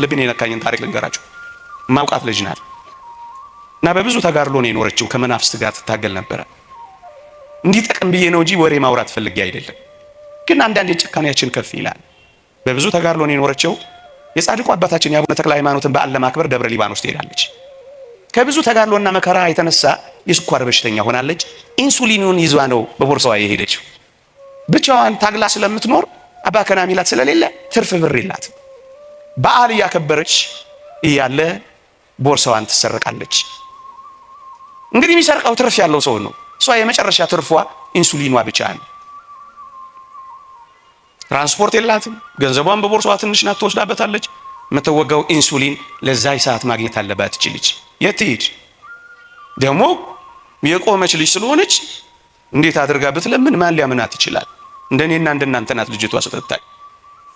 ልብን የነካኝን ታሪክ ልንገራችሁ። ማውቃት ልጅ ናት እና በብዙ ተጋድሎ ነው የኖረችው። ከመናፍስት ጋር ትታገል ነበረ። እንዲጠቅም ብዬ ነው እንጂ ወሬ ማውራት ፈልጌ አይደለም። ግን አንዳንድ ጭካኔያችን ከፍ ይላል። በብዙ ተጋድሎ ነው የኖረችው። የጻድቁ አባታችን የአቡነ ተክለ ሃይማኖትን በዓል ለማክበር ደብረ ሊባኖስ ትሄዳለች። ከብዙ ተጋድሎና መከራ የተነሳ የስኳር በሽተኛ ሆናለች። ኢንሱሊኑን ይዟ ነው በቦርሳዋ የሄደችው። ብቻዋን ታግላ ስለምትኖር አባ ከና ሚላት ስለሌለ ትርፍ ብር የላት። በዓል እያከበረች እያለ ቦርሳዋን ትሰረቃለች። እንግዲህ የሚሰርቀው ትርፍ ያለው ሰው ነው። እሷ የመጨረሻ ትርፏ ኢንሱሊኗ ብቻ ነው። ትራንስፖርት የላትም። ገንዘቧን በቦርሳዋ ትንሽ ናት፣ ትወስዳበታለች። የምትወጋው ኢንሱሊን ለዛ ሰዓት ማግኘት አለባት። እቺ ልጅ የት ትሄድ? ደግሞ የቆመች ልጅ ስለሆነች እንዴት አድርጋ ብትለምን ማን ሊያምናት ይችላል? እንደኔና እንደናንተ ናት ልጅቷ ስትታይ።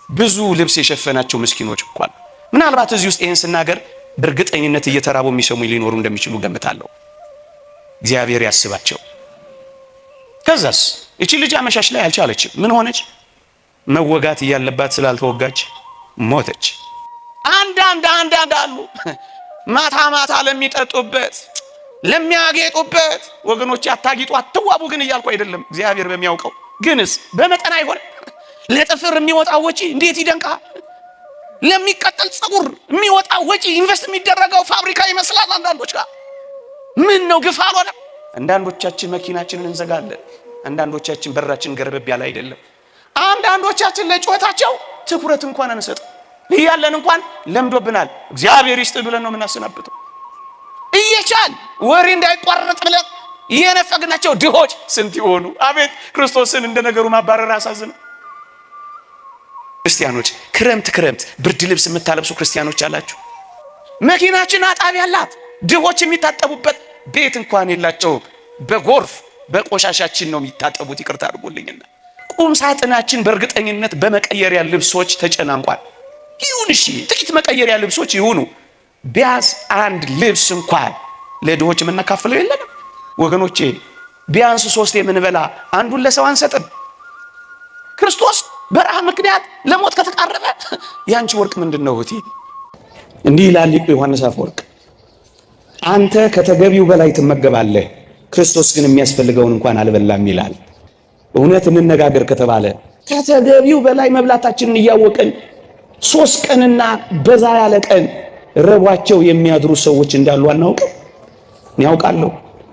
ብዙ ልብስ የሸፈናቸው ምስኪኖች እንኳን ምናልባት እዚህ ውስጥ ይሄን ስናገር በእርግጠኝነት እየተራቡ የሚሰሙ ሊኖሩ እንደሚችሉ ገምታለሁ። እግዚአብሔር ያስባቸው። ከዛስ እቺ ልጅ አመሻሽ ላይ አልቻለችም። ምን ሆነች? መወጋት እያለባት ስላልተወጋች ሞተች። አንዳንድ አሉ ማታ ማታ ለሚጠጡበት ለሚያጌጡበት። ወገኖች አታጊጡ አትዋቡ ግን እያልኩ አይደለም፣ እግዚአብሔር በሚያውቀው። ግንስ በመጠን አይሆን? ለጥፍር የሚወጣው ወጪ እንዴት ይደንቃል! ለሚቀጥል ጸጉር የሚወጣው ወጪ ኢንቨስት የሚደረገው ፋብሪካ ይመስላል አንዳንዶች ጋር። ምን ነው ግፍ አልሆነም? አንዳንዶቻችን መኪናችንን እንዘጋለን። አንዳንዶቻችን በራችን ገርበብ ያለ አይደለም። አንዳንዶቻችን ለጩኸታቸው ትኩረት እንኳን አንሰጥ እያለን እንኳን ለምዶብናል። እግዚአብሔር ይስጥ ብለን ነው የምናሰናብተው። እየቻል ወሬ እንዳይቋረጥ ብለን የነፈግናቸው ድሆች ስንት ይሆኑ! አቤት ክርስቶስን እንደ ነገሩ ማባረር አሳዝነ። ክርስቲያኖች ክረምት ብርድ ልብስ የምታለብሱ ክርስቲያኖች አላችሁ። መኪናችን አጣቢ ያላት ድሆች የሚታጠቡበት ቤት እንኳን የላቸውም። በጎርፍ በቆሻሻችን ነው የሚታጠቡት። ይቅርታ አድርጉልኝና ቁም ሳጥናችን በእርግጠኝነት በመቀየሪያ ልብሶች ተጨናንቋል። ይሁን እሺ፣ ጥቂት መቀየሪያ ልብሶች ይሁኑ። ቢያንስ አንድ ልብስ እንኳን ለድሆች የምናካፍለው የለንም ወገኖቼ። ቢያንስ 3 የምንበላ አንዱን ለሰው አንሰጥም። ክርስቶስ በረሃብ ምክንያት ለሞት ከተቃረበ ያንቺ ወርቅ ምንድነው እህቴ? እንዲህ ይላል ሊቁ ዮሐንስ አፈወርቅ፣ አንተ ከተገቢው በላይ ትመገባለህ፣ ክርስቶስ ግን የሚያስፈልገውን እንኳን አልበላም ይላል። እውነት እንነጋገር ከተባለ ከተገቢው በላይ መብላታችንን እያወቅን 3 ቀንና በዛ ያለ ቀን ረቧቸው የሚያድሩ ሰዎች እንዳሉ አናውቅም? ያውቃለሁ።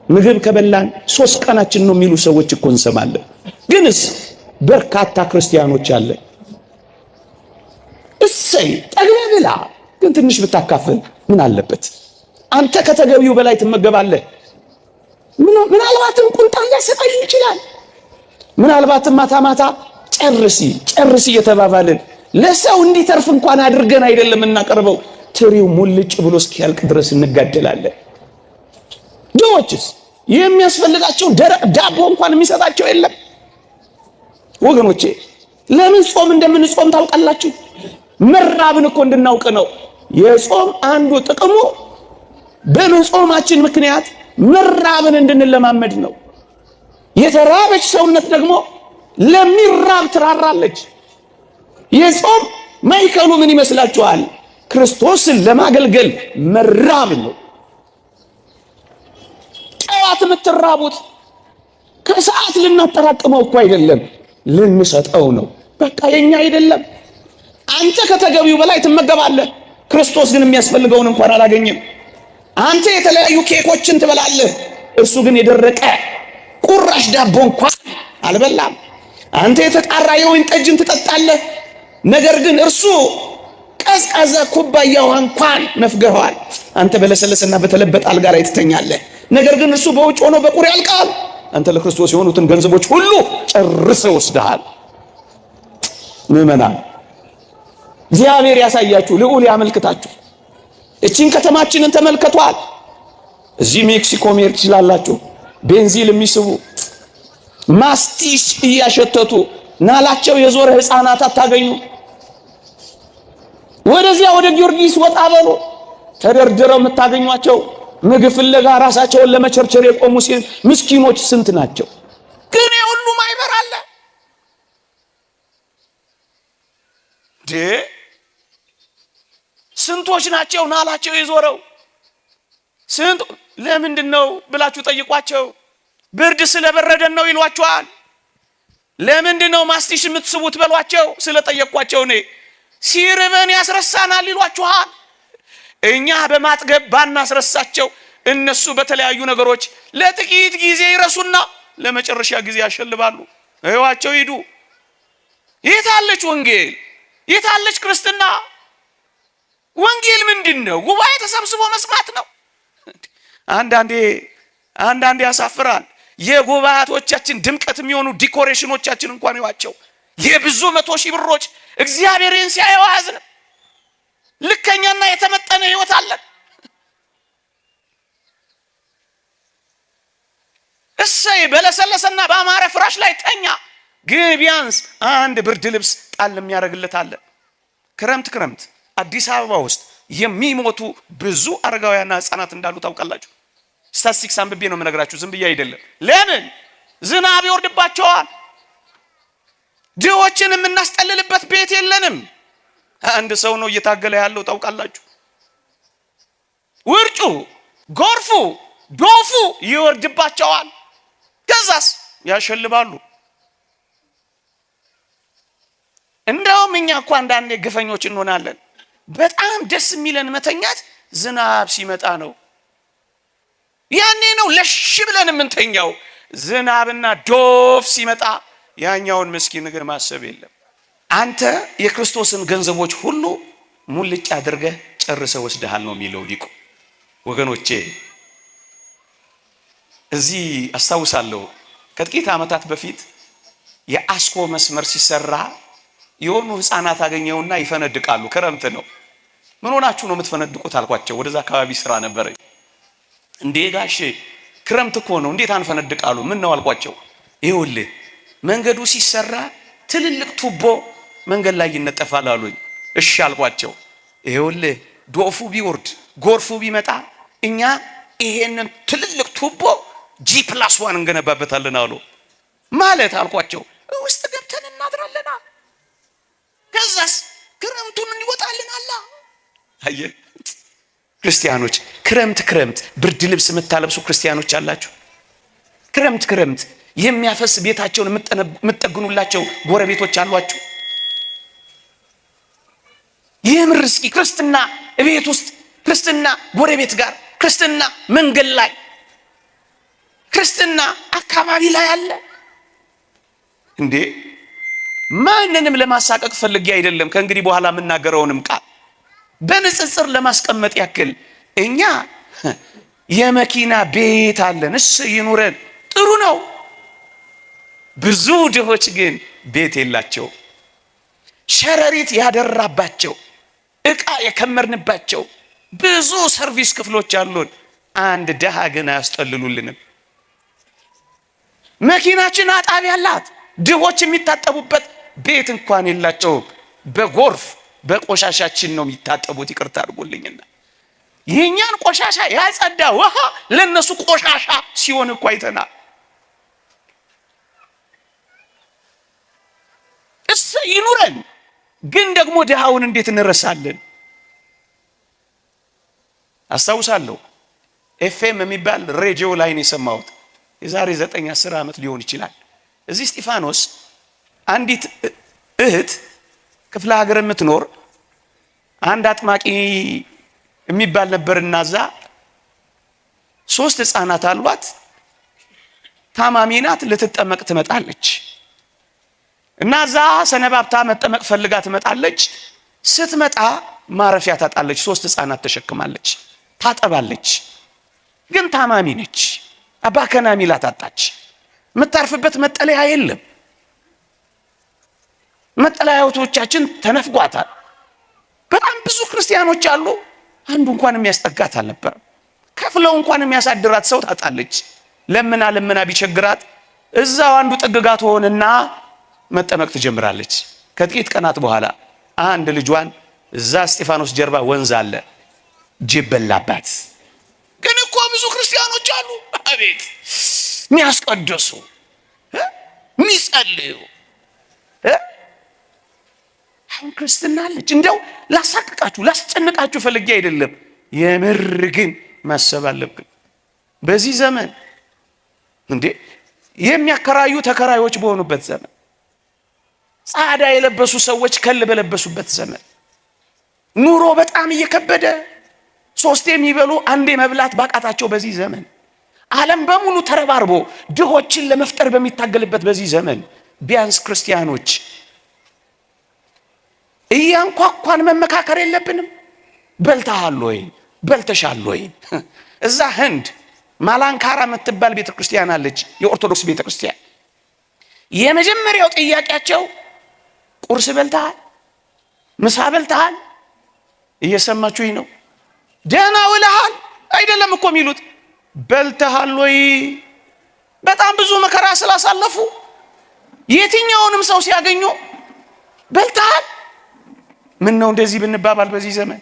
ምግብ ከበላን 3 ቀናችን ነው የሚሉ ሰዎች እኮ እንሰማለን። ግንስ በርካታ ክርስቲያኖች አለ እሰይ ጠግበህ ብላ፣ ግን ትንሽ ብታካፍል ምን አለበት? አንተ ከተገቢው በላይ ትመገባለህ። ምናልባትም ቁንጣን ሊያሰቃይ ይችላል። ምናልባትም ማታ ጨርሲ እየተባባልን ለሰው እንዲተርፍ እንኳን አድርገን አይደለም እናቀርበው። ትሪው ሙልጭ ብሎ እስኪያልቅ ድረስ እንጋደላለን። ድሆችስ የሚያስፈልጋቸው ደረቅ ዳቦ እንኳን የሚሰጣቸው የለም። ወገኖቼ ለምን ጾም እንደምንጾም ታውቃላችሁ? መራብን እኮ እንድናውቅ ነው። የጾም አንዱ ጥቅሙ በመጾማችን ምክንያት መራብን እንድንለማመድ ነው። የተራበች ሰውነት ደግሞ ለሚራብ ትራራለች። የጾም ማይከሉ ምን ይመስላችኋል? ክርስቶስን ለማገልገል መራብ ነው። ጠዋት የምትራቡት ከሰዓት ልናጠራቅመው እኮ አይደለም፣ ልንሰጠው ነው። በቃ የኛ አይደለም። አንተ ከተገቢው በላይ ትመገባለህ፣ ክርስቶስ ግን የሚያስፈልገውን እንኳን አላገኘም። አንተ የተለያዩ ኬኮችን ትበላለህ፣ እርሱ ግን የደረቀ ቁራሽ ዳቦ እንኳን አልበላም። አንተ የተጣራ የወይን ጠጅን ትጠጣለህ፣ ነገር ግን እርሱ ቀዝቃዛ ኩባያው እንኳን ነፍገዋል። አንተ በለሰለሰና በተለበጠ አልጋ ላይ ትተኛለህ፣ ነገር ግን እርሱ በውጭ ሆኖ በቁር ያልቃል። አንተ ለክርስቶስ የሆኑትን ገንዘቦች ሁሉ ጨርሰህ ወስደሃል። ምዕመናን እግዚአብሔር ያሳያችሁ፣ ልዑል ያመልክታችሁ። እቺን ከተማችንን ተመልከቷል። እዚህ ሜክሲኮ መሄድ ትችላላችሁ። ቤንዚል የሚስቡ ማስቲሽ እያሸተቱ ናላቸው የዞረ ህፃናት አታገኙ። ወደዚያ ወደ ጊዮርጊስ ወጣ በሉ፣ ተደርድረው የምታገኟቸው ምግብ ፍለጋ ራሳቸውን ለመቸርቸር የቆሙ ምስኪኖች ስንት ናቸው? ግን የሁሉ ማይበር አለ። ስንቶች ናቸው ናላቸው የዞረው? ስንት ለምንድነው ብላችሁ ጠይቋቸው። ብርድ ስለበረደን ነው ይሏቸዋል። ለምንድነው ማስቲሽ የምትስቡት በሏቸው ስለጠየቅኳቸው እኔ። ሲርበን ያስረሳናል ይሏቸዋል። እኛ በማጥገብ ባናስረሳቸው እነሱ በተለያዩ ነገሮች ለጥቂት ጊዜ ይረሱና ለመጨረሻ ጊዜ ያሸልባሉ። እዩዋቸው ሂዱ። የታለች ወንጌል? የታለች ክርስትና? ወንጌል ምንድነው? ጉባኤ ተሰብስቦ መስማት ነው። አንዳንዴ ያሳፍራል። የጉባኤቶቻችን ድምቀት የሚሆኑ ዲኮሬሽኖቻችን እንኳን ይዋቸው የብዙ 100 ሺህ ብሮች እግዚአብሔርን ሲያየው አያዝንም። ልከኛና የተመጠነ ህይወት አለን። እሰይ በለሰለሰና በአማረ ፍራሽ ላይ ተኛ፣ ግን ቢያንስ አንድ ብርድ ልብስ ጣል የሚያደርግለት አለ። ክረምት አዲስ አበባ ውስጥ የሚሞቱ ብዙ አረጋውያንና ህፃናት እንዳሉ ታውቃላችሁ። ስታቲስቲክስ አንብቤ ነው የምነግራችሁ፣ ዝም ብዬ አይደለም። ለምን? ዝናብ ይወርድባቸዋል። ድሆችን የምናስጠልልበት ቤት የለንም። አንድ ሰው ነው እየታገለ ያለው ታውቃላችሁ። ውርጩ፣ ጎርፉ፣ ዶፉ ይወርድባቸዋል። ከዛስ ያሸልባሉ። እንደውም እኛ እኮ አንዳንዴ ግፈኞች እንሆናለን። በጣም ደስ የሚለን መተኛት ዝናብ ሲመጣ ነው። ያኔ ነው ለሽ ብለን የምንተኛው። ዝናብና ዶፍ ሲመጣ ያኛውን ምስኪን ነገር ማሰብ የለም። አንተ የክርስቶስን ገንዘቦች ሁሉ ሙልጭ አድርገህ ጨርሰህ ወስደሃል ነው የሚለው ሊቁ። ወገኖቼ እዚህ አስታውሳለሁ ከጥቂት ዓመታት በፊት የአስኮ መስመር ሲሰራ የሆኑ ህፃናት አገኘውና ይፈነድቃሉ። ክረምት ነው። ምን ሆናችሁ ነው የምትፈነድቁት አልኳቸው። ወደዛ አካባቢ ስራ ነበረኝ። እንዴ ጋሼ ክረምት እኮ ነው እንዴት አንፈነድቃሉ? ምን ነው አልኳቸው። ይኸውልህ መንገዱ ሲሰራ ትልልቅ ቱቦ መንገድ ላይ ይነጠፋል አሉኝ። እሺ አልኳቸው። ይኸውልህ ዶፉ ቢወርድ ጎርፉ ቢመጣ እኛ ይሄንን ትልልቅ ቱቦ G+1 እንገነባበታለን አሉ። ማለት አልኳቸው ውስጥ ገብተን እናድራለና ከዛስ ክረምቱን እንወጣለን አላ። አየ ክርስቲያኖች ክረምት ብርድ ልብስ የምታለብሱ ክርስቲያኖች አላችሁ። ክረምት የሚያፈስ ቤታቸውን የምትጠግኑላቸው ጎረቤቶች አሏችሁ። የምር እስኪ ክርስትና ቤት ውስጥ፣ ክርስትና ጎረቤት ጋር፣ ክርስትና መንገድ ላይ፣ ክርስትና አካባቢ ላይ አለ እንዴ? ማንንም ለማሳቀቅ ፈልጌ አይደለም። ከእንግዲህ በኋላ የምናገረውንም ቃል በንጽጽር ለማስቀመጥ ያክል እኛ የመኪና ቤት አለን፣ እሱ ይኑረን፣ ጥሩ ነው። ብዙ ድሆች ግን ቤት የላቸው፣ ሸረሪት ያደራባቸው፣ ዕቃ የከመርንባቸው ብዙ ሰርቪስ ክፍሎች አሉን። አንድ ድሃ ግን አያስጠልሉልንም። መኪናችን አጣቢ ያላት ድሆች የሚታጠቡበት ቤት እንኳን የላቸውም። በጎርፍ በቆሻሻችን ነው የሚታጠቡት። ይቅርታ አድርጉልኝና የኛን ቆሻሻ ያጸዳ ውሃ ለነሱ ቆሻሻ ሲሆን እኮ አይተናል። እሱ ይኑረን፣ ግን ደግሞ ድሃውን እንዴት እንረሳለን? አስታውሳለሁ ኤፍኤም የሚባል ሬዲዮ ላይ ነው የሰማሁት። የዛሬ 9-10 ዓመት ሊሆን ይችላል። እዚህ እስጢፋኖስ አንዲት እህት ክፍለ ሀገር የምትኖር አንድ አጥማቂ የሚባል ነበርና እዛ 3 ህፃናት አሏት። ታማሚ ናት። ልትጠመቅ ትመጣለች እና እዛ ሰነባብታ መጠመቅ ፈልጋ ትመጣለች። ስትመጣ ማረፊያ ታጣለች። 3 ህፃናት ተሸክማለች። ታጠባለች፣ ግን ታማሚ ነች። አባከና ሚላት አጣች። የምታርፍበት መጠለያ የለም። መጠለያዎቻችን ተነፍጓታል። በጣም ብዙ ክርስቲያኖች አሉ። አንዱ እንኳን የሚያስጠጋት አልነበረም። ከፍለው እንኳን የሚያሳድራት ሰው ታጣለች። ለምና ቢቸግራት እዛው አንዱ ጥግጋት ሆነና መጠመቅ ትጀምራለች። ከጥቂት ቀናት በኋላ አንድ ልጇን እዛ እስጢፋኖስ ጀርባ ወንዝ አለ፣ ጅብ በላባት። ግን እኮ ብዙ ክርስቲያኖች አሉ፣ አቤት የሚያስቀድሱ የሚጸልዩ። ፈታኝ ክርስትና አለች። እንደው ላሳቅቃችሁ ላስጨንቃችሁ ፈልጌ አይደለም፣ የምር ግን ማሰብ አለብን። በዚህ ዘመን እንዴ የሚያከራዩ ተከራዮች በሆኑበት ዘመን፣ ጻዳ የለበሱ ሰዎች ከል በለበሱበት ዘመን፣ ኑሮ በጣም እየከበደ ሶስቴ የሚበሉ አንዴ መብላት ባቃታቸው በዚህ ዘመን፣ ዓለም በሙሉ ተረባርቦ ድሆችን ለመፍጠር በሚታገልበት በዚህ ዘመን ቢያንስ ክርስቲያኖች እያንኳኳን መመካከር የለብንም? በልተሃል ወይ? በልተሻል ወይ? እዛ ህንድ ማላንካራ የምትባል ቤተክርስቲያን አለች፣ የኦርቶዶክስ ቤተክርስቲያን። የመጀመሪያው ጥያቄያቸው ቁርስ በልተሃል? ምሳ በልተሃል? እየሰማችሁኝ ነው? ደህና ውለሃል? አይደለም እኮ የሚሉት በልተሃል ወይ? በጣም ብዙ መከራ ስላሳለፉ የትኛውንም ሰው ሲያገኙ በልተሃል? ምን ነው እንደዚህ ብንባባል በዚህ ዘመን?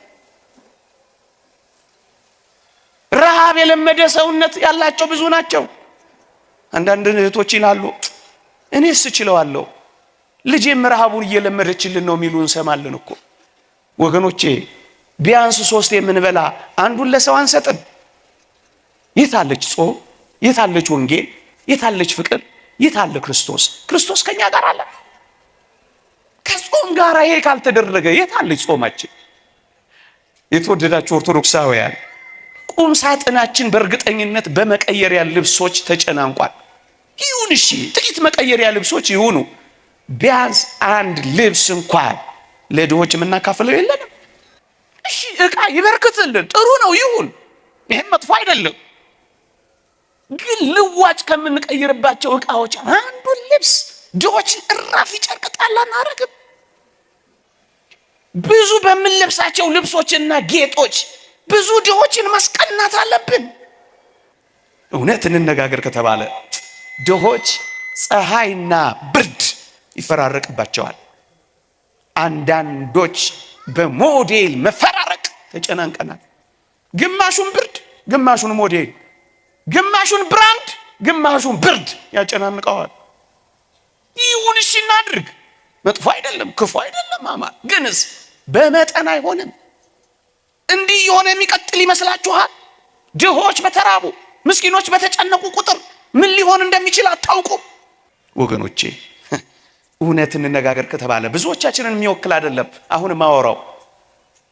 ረሃብ የለመደ ሰውነት ያላቸው ብዙ ናቸው። አንዳንድ እህቶች ይላሉ እኔስ እችለዋለሁ፣ ልጄም ረሃቡን እየለመደችልን ነው የሚሉ እንሰማለን እኮ። ወገኖቼ ቢያንስ ሶስት የምንበላ አንዱን ለሰው አንሰጥም? የታለች ጾም? የታለች ወንጌል? የታለች ፍቅር? የታለ ክርስቶስ? ክርስቶስ ከኛ ጋር አለ። ከጾም ጋር ይሄ ካልተደረገ የታለች ጾማችን? የተወደዳችሁ ኦርቶዶክሳውያን ቁም ሳጥናችን በእርግጠኝነት በመቀየሪያ ልብሶች ተጨናንቋል። ይሁን እሺ፣ ጥቂት መቀየሪያ ልብሶች ይሁኑ። ቢያንስ አንድ ልብስ እንኳን ለድሆች የምናካፍለው የለንም። እሺ ዕቃ ይበርክትልን፣ ጥሩ ነው ይሁን፣ ይሄም መጥፎ አይደለም። ግን ልዋጭ ከምንቀይርባቸው ዕቃዎች አንዱን ልብስ ድሆችን እራፊ ጨርቅ ጣል አናረግም። ብዙ በምንለብሳቸው ልብሶችና ጌጦች ብዙ ድሆችን ማስቀናት አለብን። እውነት እንነጋገር ከተባለ ድሆች ፀሐይና ብርድ ይፈራረቅባቸዋል። አንዳንዶች በሞዴል መፈራረቅ ተጨናንቀናል። ግማሹን ብርድ፣ ግማሹን ሞዴል፣ ግማሹን ብራንድ፣ ግማሹን ብርድ ያጨናንቀዋል። ይሁን እሺ እናድርግ፣ መጥፎ አይደለም፣ ክፉ አይደለም። አማን ግንስ በመጠን አይሆንም። እንዲህ የሆነ የሚቀጥል ይመስላችኋል? ድሆች በተራቡ ምስኪኖች በተጨነቁ ቁጥር ምን ሊሆን እንደሚችል አታውቁም ወገኖቼ። እውነት እንነጋገር ከተባለ ብዙዎቻችንን የሚወክል አይደለም አሁን ማወራው።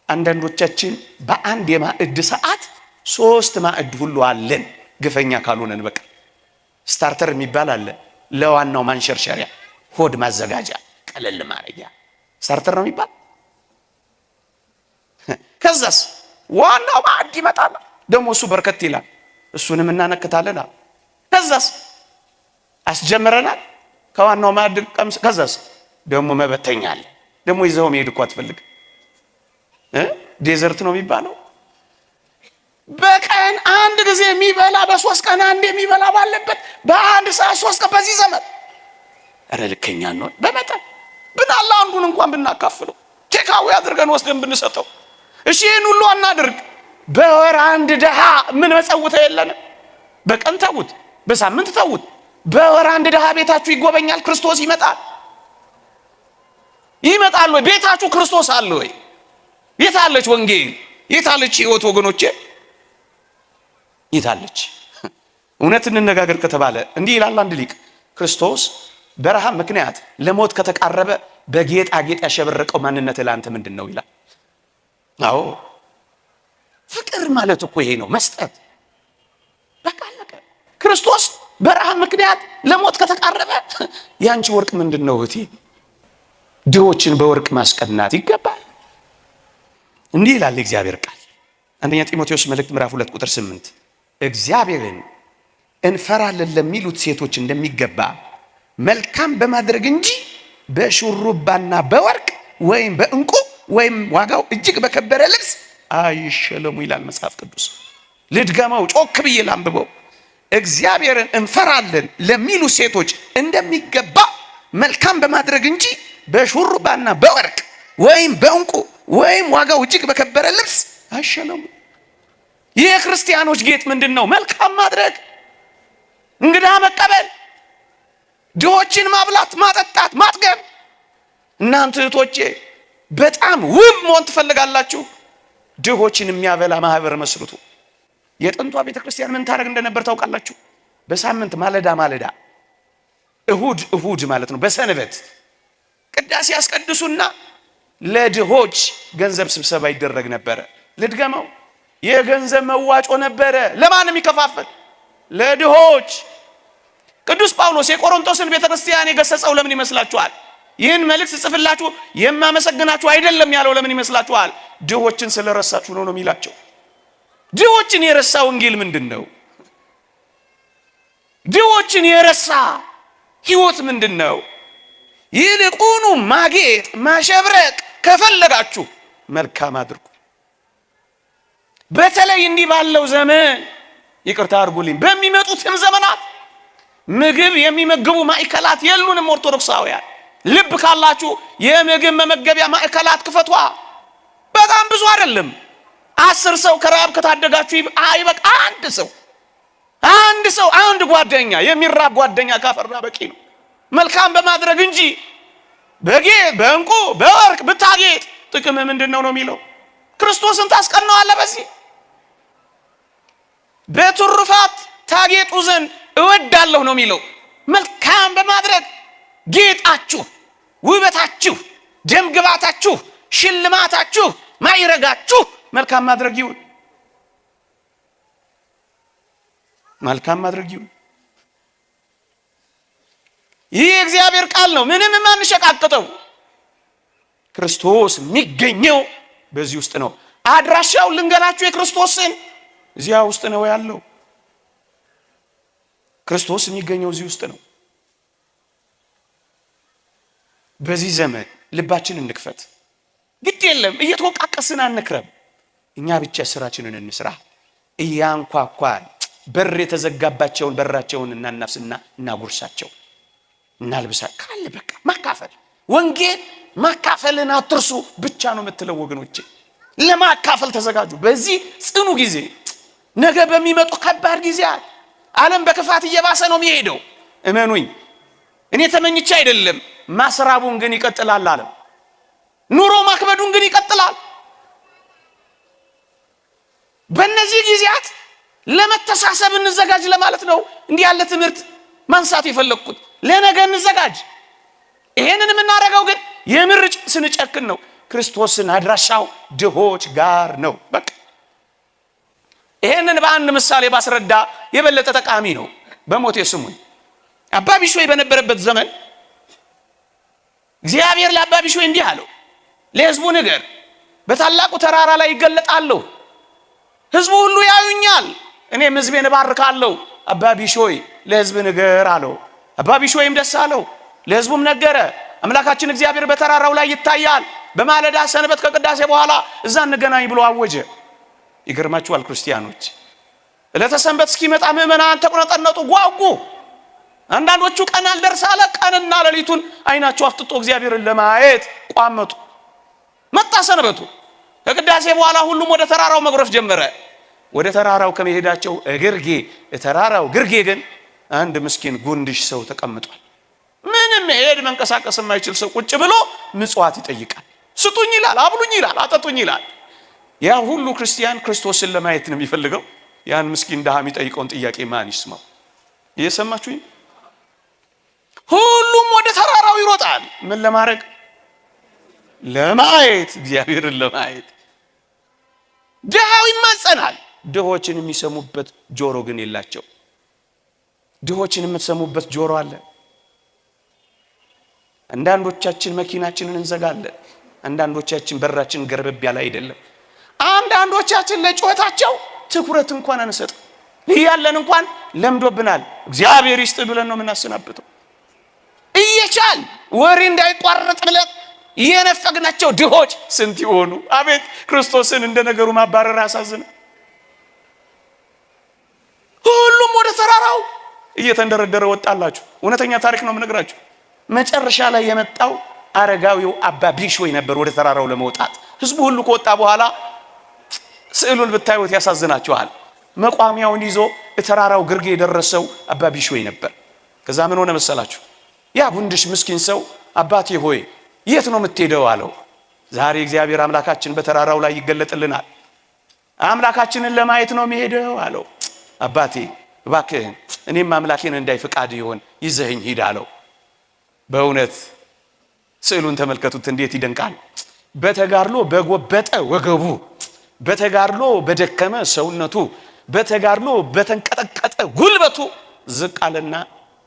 አንዳንዶቻችን በአንድ የማዕድ ሰዓት 3 ማዕድ ሁሉ አለን፣ ግፈኛ ካልሆነን በቃ። ስታርተር የሚባል አለ፣ ለዋናው ማንሸርሸሪያ ሆድ ማዘጋጃ ቀለል ማረጊያ ስታርተር ነው የሚባል። ከዛስ ዋናው ማዕድ ይመጣል፣ ደግሞ እሱ በርከት ይላል፣ እሱንም እናነክታለን። ከዛስ አስጀምረናል ከዋናው ማዕድ ቀምስ፣ ከዛስ ደግሞ መበተኛል፣ ደግሞ ይዘው መሄድ እኮ አትፈልግ። ዴዘርት ነው የሚባለው። በቀን አንድ ጊዜ የሚበላ በ3 ቀን አንድ የሚበላ ባለበት በአንድ ሰዓት 3 ቀን በዚህ ዘመን ኧረ ልከኛ ነው። በመጠን ብናላ አንዱን እንኳን ብናካፍለው ቴካዊ አድርገን ወስደን ብንሰጠው። እሺ ይህን ሁሉ አናድርግ። በወር አንድ ድሃ ምን መጸውተው የለንም። በቀን ተውት፣ በሳምንት ተውት፣ በወር አንድ ድሃ ቤታችሁ ይጎበኛል። ክርስቶስ ይመጣል። ይመጣል ወይ? ቤታችሁ ክርስቶስ አለ ወይ? የታለች ወንጌል? የታለች ሕይወት? ወገኖቼ የታለች? እውነት እንነጋገር ከተባለ እንዲህ ይላል አንድ ሊቅ፣ ክርስቶስ በረሃብ ምክንያት ለሞት ከተቃረበ በጌጣጌጥ ያሸበረቀው ማንነት ለአንተ ምንድን ነው ይላል። አዎ ፍቅር ማለት እኮ ይሄ ነው፣ መስጠት። በቃ አለቀ። ክርስቶስ በረሃብ ምክንያት ለሞት ከተቃረበ ያንቺ ወርቅ ምንድን ነው እህቴ? ድሆችን በወርቅ ማስቀናት ይገባል። እንዲህ ይላል እግዚአብሔር ቃል አንደኛ ጢሞቴዎስ መልእክት ምዕራፍ 2 ቁጥር 8 እግዚአብሔርን እንፈራለን ለሚሉት ሴቶች እንደሚገባ መልካም በማድረግ እንጂ በሹሩባና በወርቅ ወይም በእንቁ ወይም ዋጋው እጅግ በከበረ ልብስ አይሸለሙ ይላል መጽሐፍ ቅዱስ። ልድገመው፣ ጮክ ብዬ ላንብበው። እግዚአብሔርን እንፈራለን ለሚሉ ሴቶች እንደሚገባ መልካም በማድረግ እንጂ በሹሩባና በወርቅ ወይም በእንቁ ወይም ዋጋው እጅግ በከበረ ልብስ አይሸለሙ። ይህ ክርስቲያኖች ጌጥ ምንድን ነው? መልካም ማድረግ፣ እንግዳ መቀበል፣ ድሆችን ማብላት፣ ማጠጣት፣ ማጥገብ። እናንተ እህቶቼ በጣም ውብ መሆን ትፈልጋላችሁ? ድሆችን የሚያበላ ማህበር መስርቱ። የጥንቷ ቤተክርስቲያን ምን ታደርግ እንደነበር ታውቃላችሁ? በሳምንት ማለዳ ማለዳ እሁድ ማለት ነው፣ በሰንበት ቅዳሴ ያስቀድሱና ለድሆች ገንዘብ ስብሰባ ይደረግ ነበረ። ልድገመው፣ የገንዘብ መዋጮ ነበረ። ለማንም ይከፋፈል? ለድሆች። ቅዱስ ጳውሎስ የቆሮንቶስን ቤተክርስቲያን የገሰጸው ለምን ይመስላችኋል? ይህን መልእክት ጽፍላችሁ የማመሰግናችሁ አይደለም ያለው ለምን ይመስላችኋል? ድሆችን ስለረሳችሁ ነው የሚላቸው። ድሆችን የረሳ ወንጌል ምንድን ነው? ድሆችን የረሳ ህይወት ምንድን ነው? ይልቁኑ ማጌጥ ማሸብረቅ ከፈለጋችሁ መልካም አድርጉ። በተለይ እንዲህ ባለው ዘመን ይቅርታ አድርጉልኝ፣ በሚመጡትም ዘመናት ምግብ የሚመግቡ ማዕከላት የሉንም። ኦርቶዶክሳውያን ልብ ካላችሁ የምግብ መመገቢያ ማዕከላት ክፈቷ። በጣም ብዙ አይደለም፣ 10 ሰው ከራብ ከታደጋችሁ አይበቃ። አንድ ሰው አንድ ጓደኛ የሚራብ ጓደኛ ካፈራ በቂ ነው። መልካም በማድረግ እንጂ በጌጥ በእንቁ በወርቅ ብታጌጥ ጥቅም ምንድን ነው የሚለው? ክርስቶስን ታስቀናዋለህ። በዚህ በትሩፋት ታጌጡ ዘንድ እወዳለሁ ነው የሚለው። መልካም በማድረግ ጌጣችሁ፣ ውበታችሁ፣ ደምግባታችሁ፣ ሽልማታችሁ፣ ማይረጋችሁ መልካም ማድረግ ይሁን። መልካም ማድረግ ይሁን። ይህ እግዚአብሔር ቃል ነው፣ ምንም የማንሸቃቅጠው። ክርስቶስ የሚገኘው በዚህ ውስጥ ነው። አድራሻው ልንገራችሁ፣ የክርስቶስን እዚያ ውስጥ ነው ያለው። ክርስቶስ የሚገኘው እዚህ ውስጥ ነው። በዚህ ዘመን ልባችን እንክፈት። ግድ የለም እየተወቃቀስን አንክረም። እኛ ብቻ ስራችንን እንስራ። እያንኳኳን በር የተዘጋባቸውን በራቸውን እናናፍስና እናጉርሳቸው፣ እናልብሳ። ካለ በቃ ማካፈል፣ ወንጌል ማካፈልን አትርሱ ብቻ ነው የምትለው ወገኖቼ። ለማካፈል ተዘጋጁ። በዚህ ጽኑ ጊዜ፣ ነገ በሚመጡ ከባድ ጊዜያት ዓለም በክፋት እየባሰ ነው የሚሄደው። እመኑኝ፣ እኔ ተመኝቼ አይደለም። ማስራቡን ግን ይቀጥላል። ዓለም ኑሮ ማክበዱን ግን ይቀጥላል። በእነዚህ ጊዜያት ለመተሳሰብ እንዘጋጅ ለማለት ነው እንዲህ ያለ ትምህርት ማንሳት የፈለግኩት። ለነገ እንዘጋጅ። ይሄንን የምናደርገው ግን የምርጭ ስንጨክን ነው። ክርስቶስን አድራሻው ድሆች ጋር ነው። በቃ ይሄንን በአንድ ምሳሌ ባስረዳ የበለጠ ጠቃሚ ነው። በሞቴ ስሙኝ። አባ ቢሾይ በነበረበት ዘመን እግዚአብሔር ለአባ ቢሾይ እንዲህ አለው፣ ለሕዝቡ ንገር፣ በታላቁ ተራራ ላይ ይገለጣለሁ፣ ሕዝቡ ሁሉ ያዩኛል፣ እኔም ሕዝቤን እባርካለሁ። አባ ቢሾይ ለሕዝብ ንገር አለው። አባ ቢሾይም ደስ አለው፣ ለሕዝቡም ነገረ። አምላካችን እግዚአብሔር በተራራው ላይ ይታያል፣ በማለዳ ሰንበት ከቅዳሴ በኋላ እዛ እንገናኝ ብሎ አወጀ። ይገርማችኋል ክርስቲያኖች፣ ዕለተ ሰንበት እስኪመጣ ምእመናን ተቆነጠነጡ፣ ጓጉ። አንዳንዶቹ ቀን አልደርስ አለ፣ ቀንና ሌሊቱን አይናቸው አፍጥጦ እግዚአብሔርን ለማየት ቋመጡ። መጣ ሰንበቱ። ከቅዳሴ በኋላ ሁሉም ወደ ተራራው መጉረፍ ጀመረ። ወደ ተራራው ከመሄዳቸው እግርጌ ተራራው ግርጌ ግን አንድ ምስኪን ጉንድሽ ሰው ተቀምጧል። ምንም መሄድ መንቀሳቀስ የማይችል ሰው ቁጭ ብሎ ምጽዋት ይጠይቃል። ስጡኝ ይላል፣ አብሉኝ ይላል፣ አጠጡኝ ይላል። ያ ሁሉ ክርስቲያን ክርስቶስን ለማየት ነው የሚፈልገው። ያን ምስኪን ድሃ የሚጠይቀውን ጥያቄ ማን ይስማው? እየሰማችሁኝ? ሁሉም ወደ ተራራው ይሮጣል። ምን ለማድረግ? ለማየት፣ እግዚአብሔርን ለማየት። ድሃው ይማጸናል። ድሆችን የሚሰሙበት ጆሮ ግን የላቸው። ድሆችን የምትሰሙበት ጆሮ አለ? አንዳንዶቻችን መኪናችንን እንዘጋለን። አንዳንዶቻችን በራችን ገርበብ ያለ አይደለም። አንዳንዶቻችን ለጩኸታቸው ትኩረት እንኳን አንሰጥ። እያለን እንኳን ለምዶብናል። እግዚአብሔር ይስጥ ብለን ነው የምናሰናብተው። እየቻል ወሬ እንዳይቋረጥ ብለን የነፈግናቸው ድሆች ስንት ይሆኑ? አቤት ክርስቶስን እንደ ነገሩ ማባረር ያሳዝነ። ሁሉም ወደ ተራራው እየተንደረደረ ወጣላችሁ። እውነተኛ ታሪክ ነው የምነግራችሁ። መጨረሻ ላይ የመጣው አረጋዊው አባ ቢሾይ ነበር ወደ ተራራው ለመውጣት። ህዝቡ ሁሉ ከወጣ በኋላ ስዕሉን ብታዩት ያሳዝናችኋል። መቋሚያውን ይዞ ተራራው ግርጌ የደረሰው አባ ቢሾይ ነበር። ከዛ ምን ሆነ መሰላችሁ? ያ ጉንድሽ ምስኪን ሰው አባቴ ሆይ የት ነው የምትሄደው አለው። ዛሬ እግዚአብሔር አምላካችን በተራራው ላይ ይገለጥልናል። አምላካችንን ለማየት ነው የሚሄደው አለው። አባቴ እባክህን እኔም አምላኬን እንዳይ ፍቃድ ይሆን ይዘኸኝ ሂድ አለው። በእውነት ስዕሉን ተመልከቱት፣ እንዴት ይደንቃል! በተጋድሎ በጎበጠ ወገቡ፣ በተጋድሎ በደከመ ሰውነቱ፣ በተጋድሎ በተንቀጠቀጠ ጉልበቱ ዝቅ አለና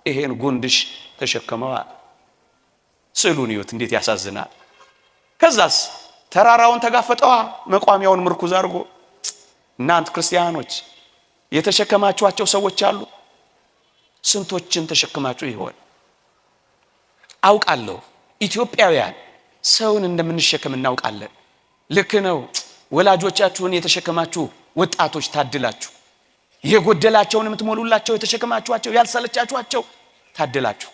ይሄን ጉንድሽ ተሸከመዋል። ስዕሉን ይዩት፣ እንዴት ያሳዝናል! ከዛስ ተራራውን ተጋፈጠዋ፣ መቋሚያውን ምርኩዝ አድርጎ። እናንተ ክርስቲያኖች የተሸከማችኋቸው ሰዎች አሉ። ስንቶችን ተሸክማችሁ ይሆን? አውቃለሁ ኢትዮጵያውያን ሰውን እንደምንሸከም እናውቃለን። ልክ ነው። ወላጆቻችሁን የተሸከማችሁ ወጣቶች ታድላችሁ። የጎደላቸውን የምትሞሉላቸው የተሸከማችኋቸው ያልሰለቻችኋቸው ታድላችሁ።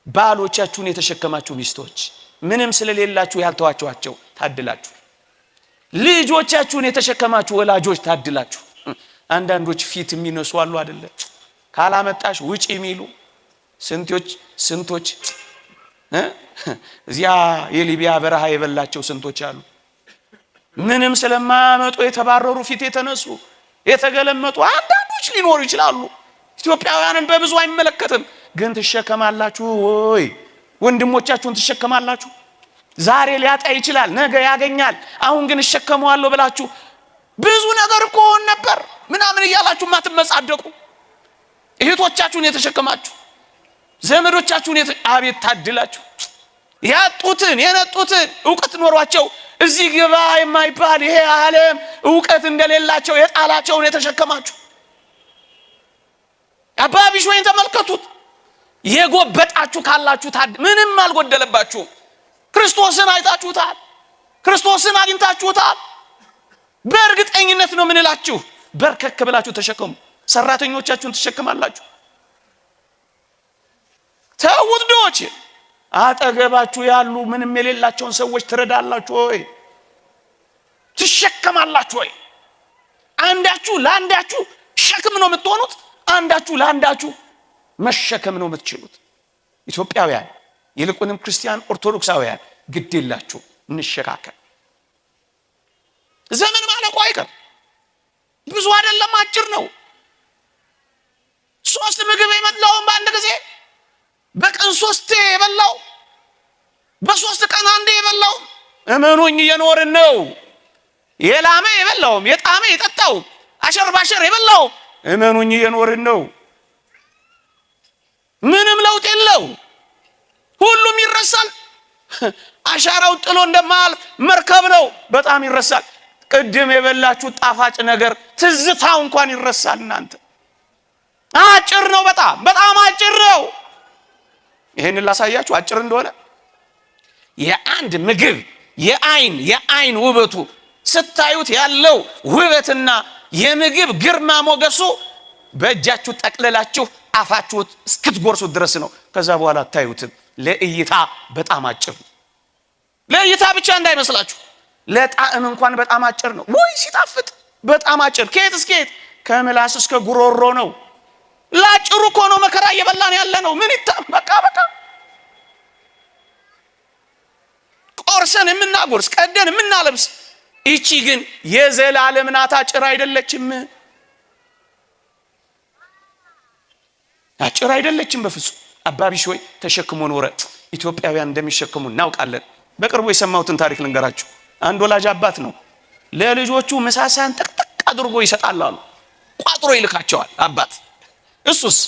ባሎቻችሁን የተሸከማችሁ ሚስቶች ምንም ስለሌላችሁ ያልተዋችኋቸው ታድላችሁ። ልጆቻችሁን የተሸከማችሁ ወላጆች ታድላችሁ። አንዳንዶች ፊት የሚነሱ አሉ አይደለ? ካላመጣሽ ውጪ የሚሉ ስንቶች እዚያ የሊቢያ በረሃ የበላቸው ስንቶች አሉ። ምንም ስለማያመጡ የተባረሩ ፊት የተነሱ የተገለመጡ አንዳንዶች ሊኖሩ ይችላሉ። ኢትዮጵያውያንን በብዙ አይመለከትም። ግን ትሸከማላችሁ ወይ? ወንድሞቻችሁን ትሸከማላችሁ? ዛሬ ሊያጣ ይችላል፣ ነገ ያገኛል። አሁን ግን እሸከመዋለሁ ብላችሁ ብዙ ነገር እኮ ነበር ምናምን እያላችሁ ማትመጻደቁ እህቶቻችሁን የተሸከማችሁ ዘመዶቻችሁን አቤት ታድላችሁ። ያጡትን የነጡትን ዕውቀት ኖሯቸው እዚህ ግባ የማይባል ይሄ ዓለም ዕውቀት እንደሌላቸው የጣላቸውን የተሸከማችሁ አባቢሽ ወይን ተመልከቱት። የጎበጣችሁ ካላችሁ ምንም አልጎደለባችሁ። ክርስቶስን አይታችሁታል። ክርስቶስን አግኝታችሁታል። በእርግጠኝነት ነው ምንላችሁ፣ በርከክ ብላችሁ ተሸከሙ። ሰራተኞቻችሁን ትሸከማላችሁ። ተውድዶች አጠገባችሁ ያሉ ምንም የሌላቸውን ሰዎች ትረዳላችሁ ወይ? ትሸከማላችሁ ወይ? አንዳችሁ ለአንዳችሁ ሸክም ነው የምትሆኑት። አንዳችሁ ለአንዳችሁ መሸከም ነው የምትችሉት። ኢትዮጵያውያን ይልቁንም ክርስቲያን ኦርቶዶክሳውያን ግድ የላችሁ፣ እንሸካከል። ዘመን ማለቁ አይቀር፣ ብዙ አይደለም፣ አጭር ነው። 3 ምግብ የመላውን በአንድ ጊዜ በቀን 3 የበላው በ3 ቀን አንዴ የበላው እመኑኝ እየኖርን ነው። የላመ የበላው የጣመ የጠጣው አሸር ባሸር የበላው እመኑኝ እየኖርን ነው። ምንም ለውጥ የለው። ሁሉም ይረሳል። አሻራው ጥሎ እንደማያልፍ መርከብ ነው። በጣም ይረሳል። ቅድም የበላችሁ ጣፋጭ ነገር ትዝታው እንኳን ይረሳል። እናንተ አጭር ነው፣ በጣም አጭር ነው። ይሄን ላሳያችሁ አጭር እንደሆነ። የአንድ ምግብ የአይን ውበቱ ስታዩት ያለው ውበትና የምግብ ግርማ ሞገሱ በእጃችሁ ጠቅልላችሁ አፋችሁ እስክትጎርሱት ድረስ ነው። ከዛ በኋላ አታዩትም። ለእይታ በጣም አጭር ነው። ለእይታ ብቻ እንዳይመስላችሁ፣ ለጣዕም እንኳን በጣም አጭር ነው። ወይ ሲጣፍጥ በጣም አጭር። ከየት እስከ የት? ከምላስ እስከ ጉሮሮ ነው። ላጭሩ እኮ ነው መከራ እየበላን ያለ ነው። ምን በቃ ቆርሰን የምናጎርስ ቀደን የምናለብስ። እቺ ግን የዘላለም ናት፣ አጭር አይደለችም። አጭር አይደለችም በፍጹም። አባቢሽ ወይ ተሸክሞ ኖረ። ኢትዮጵያውያን እንደሚሸከሙ እናውቃለን። በቅርቡ የሰማሁትን ታሪክ ልንገራችሁ። አንድ ወላጅ አባት ነው ለልጆቹ ምሳሳን ጥቅጥቅ አድርጎ ይሰጣል አሉ። ቋጥሮ ይልካቸዋል አባት። እሱስ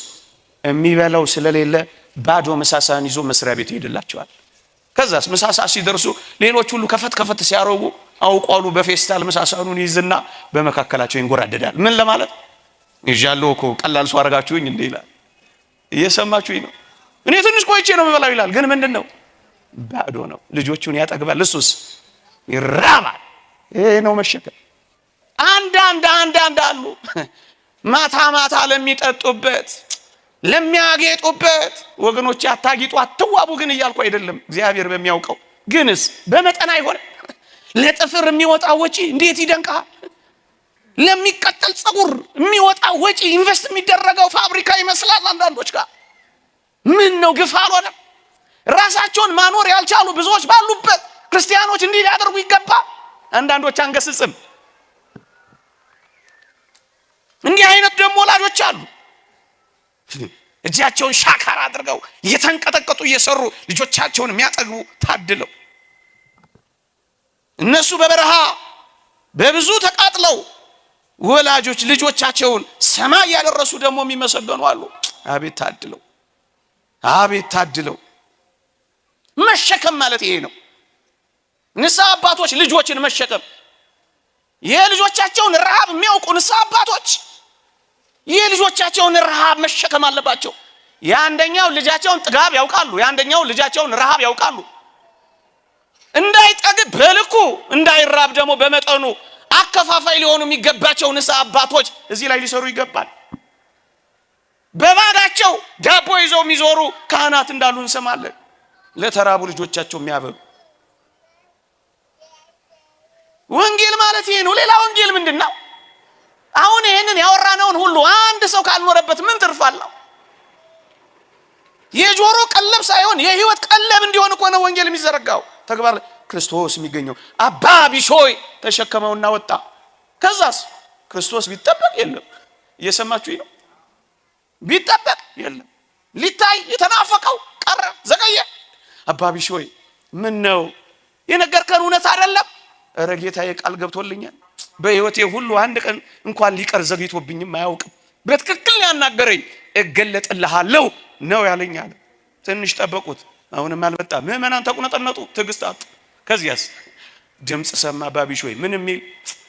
የሚበላው ስለሌለ ባዶ ምሳሳን ይዞ መስሪያ ቤት ይሄድላቸዋል። ከዛስ ምሳሳ ሲደርሱ ሌሎች ሁሉ ከፈት ሲያረጉ አውቋሉ በፌስታል ምሳሳኑን ይዝና በመካከላቸው ይንጎራደዳል። ምን ለማለት ይዣለሁ እኮ ቀላል ሰው አረጋችሁኝ እንዴ ይላል። እየሰማችሁኝ ነው? እኔ ትንሽ ቆይቼ ነው የምበላው ይላል። ግን ምንድነው? ባዶ ነው። ልጆቹን ያጠግባል፣ እሱስ ይራባል። ይሄ ነው መሸከም። አንዳንድ አሉ ማታ ለሚጠጡበት ለሚያጌጡበት። ወገኖች አታጊጡ አትዋቡ ግን እያልኩ አይደለም፣ እግዚአብሔር በሚያውቀው። ግንስ በመጠን አይሆንም። ለጥፍር የሚወጣው ወጪ እንዴት ይደንቃል! ለሚቀጠል ጸጉር የሚወጣው ወጪ ኢንቨስት የሚደረገው ፋብሪካ ይመስላል አንዳንዶች ጋር። ምን ነው ግፍ አልሆነም? ራሳቸውን ማኖር ያልቻሉ ብዙዎች ባሉበት ክርስቲያኖች እንዲህ ሊያደርጉ ይገባል። አንዳንዶች አንገስጽም። እንዲህ አይነት ደግሞ ወላጆች አሉ። እጃቸውን ሻካራ አድርገው እየተንቀጠቀጡ እየሰሩ ልጆቻቸውን የሚያጠግቡ ታድለው። እነሱ በበረሃ በብዙ ተቃጥለው ወላጆች ልጆቻቸውን ሰማይ ያደረሱ ደግሞ የሚመሰገኑ አሉ። አቤት ታድለው፣ አቤት ታድለው። መሸከም ማለት ይሄ ነው። ንስሐ አባቶች ልጆችን መሸከም፣ የልጆቻቸውን ረሃብ የሚያውቁ ንስሐ አባቶች የልጆቻቸውን ረሃብ መሸከም አለባቸው። የአንደኛው ልጃቸውን ጥጋብ ያውቃሉ፣ የአንደኛው ልጃቸውን ረሃብ ያውቃሉ። እንዳይጠግብ በልኩ እንዳይራብ ደግሞ በመጠኑ አከፋፋይ ሊሆኑ የሚገባቸው ንስሐ አባቶች እዚህ ላይ ሊሰሩ ይገባል። በባጋቸው ዳቦ ይዘው የሚዞሩ ካህናት እንዳሉ እንሰማለን። ለተራቡ ልጆቻቸው የሚያበሉ። ወንጌል ማለት ይሄ ነው። ሌላ ወንጌል ምንድነው? አሁን ይሄንን ያወራነውን ሁሉ አንድ ሰው ካልኖረበት ምን ትርፋለሁ? የጆሮ ቀለብ ሳይሆን የህይወት ቀለብ እንዲሆን እኮ ነው ወንጌል የሚዘረጋው። ተግባር ክርስቶስ የሚገኘው አባ ቢሾይ ተሸከመውና ወጣ። ከዛስ ክርስቶስ ቢጠበቅ የለም። እየሰማችሁ ነው? ቢጠበቅ የለም። ሊታይ የተናፈቀው ቀረ፣ ዘገየ። አባ ቢሾይ ምን ነው የነገርከን እውነት አይደለም? እረ ጌታዬ ቃል ገብቶልኛል። በህይወቴ ሁሉ አንድ ቀን እንኳን ሊቀር ዘግይቶብኝም አያውቅም። በትክክል ያናገረኝ እገለጥልሃለሁ ነው ያለኝ አለ። ትንሽ ጠበቁት፣ አሁንም አልመጣም። ምዕመናን ተቁነጠነጡ፣ ትዕግስት አጡ። ከዚያስ ድምፅ ሰማ። አባ ቢሾይ ምን የሚል?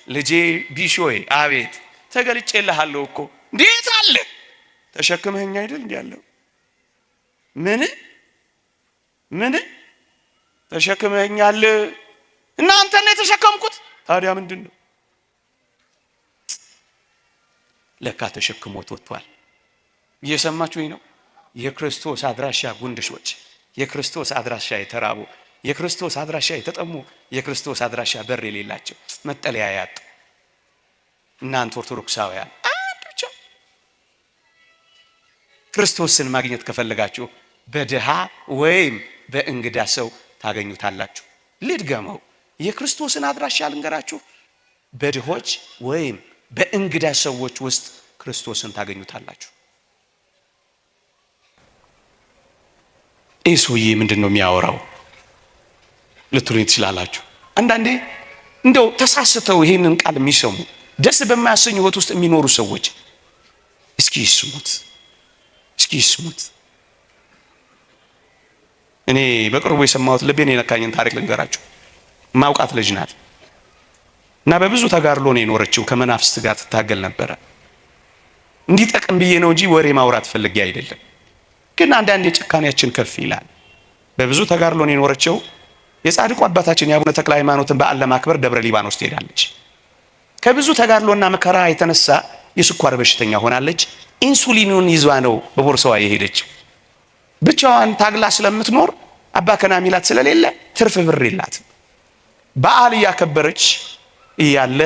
ልጄ ቢሾይ አቤት፣ ተገልጬልሃለሁ እኮ። እንዴት አለ? ተሸክመኸኝ አይደል እንዴ ያለው? ምን ተሸክመኛል? እናንተ ነው የተሸከምኩት። ታዲያ ምንድን ነው? ለካ ተሸክሞት ወጥቷል። እየሰማችሁኝ ነው? የክርስቶስ አድራሻ ጉንድሾች፣ የክርስቶስ አድራሻ የተራቡ፣ የክርስቶስ አድራሻ የተጠሙ፣ የክርስቶስ አድራሻ በር የሌላቸው፣ መጠለያ ያጡ እናንተ ኦርቶዶክሳውያን አንድ ብቻ ክርስቶስን ማግኘት ከፈለጋችሁ በድሃ ወይም በእንግዳ ሰው ታገኙታላችሁ። ልድገመው፣ የክርስቶስን አድራሻ ልንገራችሁ። በድሆች ወይም በእንግዳ ሰዎች ውስጥ ክርስቶስን ታገኙታላችሁ። ይህ ሰውዬ ምንድን ነው የሚያወራው ልትሉኝ ትችላላችሁ። አንዳንዴ እንደው ተሳስተው ይሄንን ቃል የሚሰሙ ደስ በማያሰኝ ህይወት ውስጥ የሚኖሩ ሰዎች እስኪ ይስሙት። እኔ በቅርቡ የሰማሁት ልቤን የነካኝን ታሪክ ልንገራችሁ። ማውቃት ልጅ ናት እና በብዙ ተጋድሎ ነው የኖረችው። ከመናፍስት ጋር ትታገል ነበረ። እንዲጠቅም ብዬ ነው እንጂ ወሬ ማውራት ፈልጌ አይደለም። ግን አንዳንዴ ጭካኔያችን ከፍ ይላል። በብዙ ተጋድሎ ነው የኖረችው። የጻድቁ አባታችን የአቡነ ተክለ ሃይማኖትን በዓል ለማክበር ደብረ ሊባኖስ ትሄዳለች። ከብዙ ተጋድሎና መከራ የተነሳ የስኳር በሽተኛ ሆናለች። ኢንሱሊኑን ይዟ ነው በቦርሳዋ የሄደችው። ብቻዋን ታግላ ስለምትኖር አባ ከና ሚላት ስለሌለ ትርፍ ብር የላትም። በዓል እያከበረች እያለ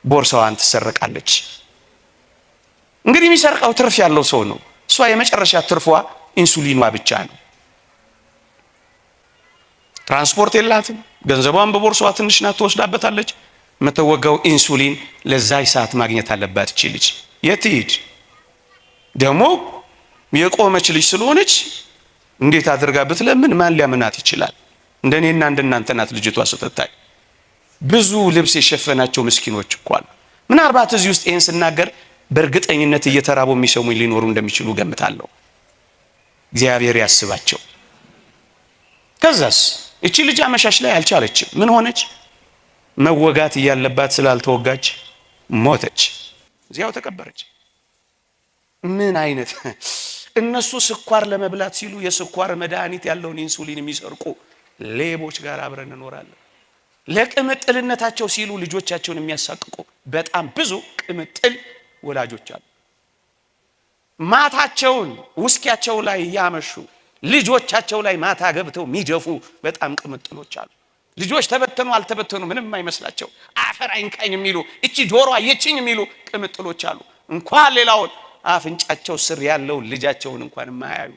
ቦርሳዋን ትሰረቃለች። እንግዲህ የሚሰርቀው ትርፍ ያለው ሰው ነው። እሷ የመጨረሻ ትርፏ ኢንሱሊኗ ብቻ ነው። ትራንስፖርት የላትም። ገንዘቧን በቦርሳዋ ትንሽ ናት፣ ትወስዳበታለች። የምትወጋው ኢንሱሊን ለዛይ ሰዓት ማግኘት አለባት። እቺ ልጅ የት ትሂድ? ደግሞ የቆመች ልጅ ስለሆነች እንዴት አድርጋ ብትለምን ማን ሊያምናት ይችላል? እንደኔና እንደናንተ ናት ልጅቷ ስትታይ። ብዙ ልብስ የሸፈናቸው ምስኪኖች እኮ አሉ። ምናልባት እዚህ ውስጥ ይሄን ስናገር በእርግጠኝነት እየተራቡ የሚሰሙኝ ሊኖሩ እንደሚችሉ ገምታለሁ። እግዚአብሔር ያስባቸው። ከዛስ እቺ ልጅ አመሻሽ ላይ አልቻለችም። ምን ሆነች? መወጋት እያለባት ስላልተወጋች ሞተች። እዚያው ተቀበረች። ምን አይነት እነሱ ስኳር ለመብላት ሲሉ የስኳር መድኃኒት ያለውን ኢንሱሊን የሚሰርቁ ሌቦች ጋር አብረን እንኖራለን። ለቅምጥልነታቸው ሲሉ ልጆቻቸውን የሚያሳቅቁ በጣም ብዙ ቅምጥል ወላጆች አሉ። ማታቸውን ውስኪያቸው ላይ ያመሹ ልጆቻቸው ላይ ማታ ገብተው የሚደፉ በጣም ቅምጥሎች አሉ። ልጆች ተበተኑ አልተበተኑ ምንም አይመስላቸው፣ አፈር አይንካኝ የሚሉ እቺ ጆሮ አየችኝ የሚሉ ቅምጥሎች አሉ። እንኳን ሌላውን አፍንጫቸው ስር ያለው ልጃቸውን እንኳን የማያዩ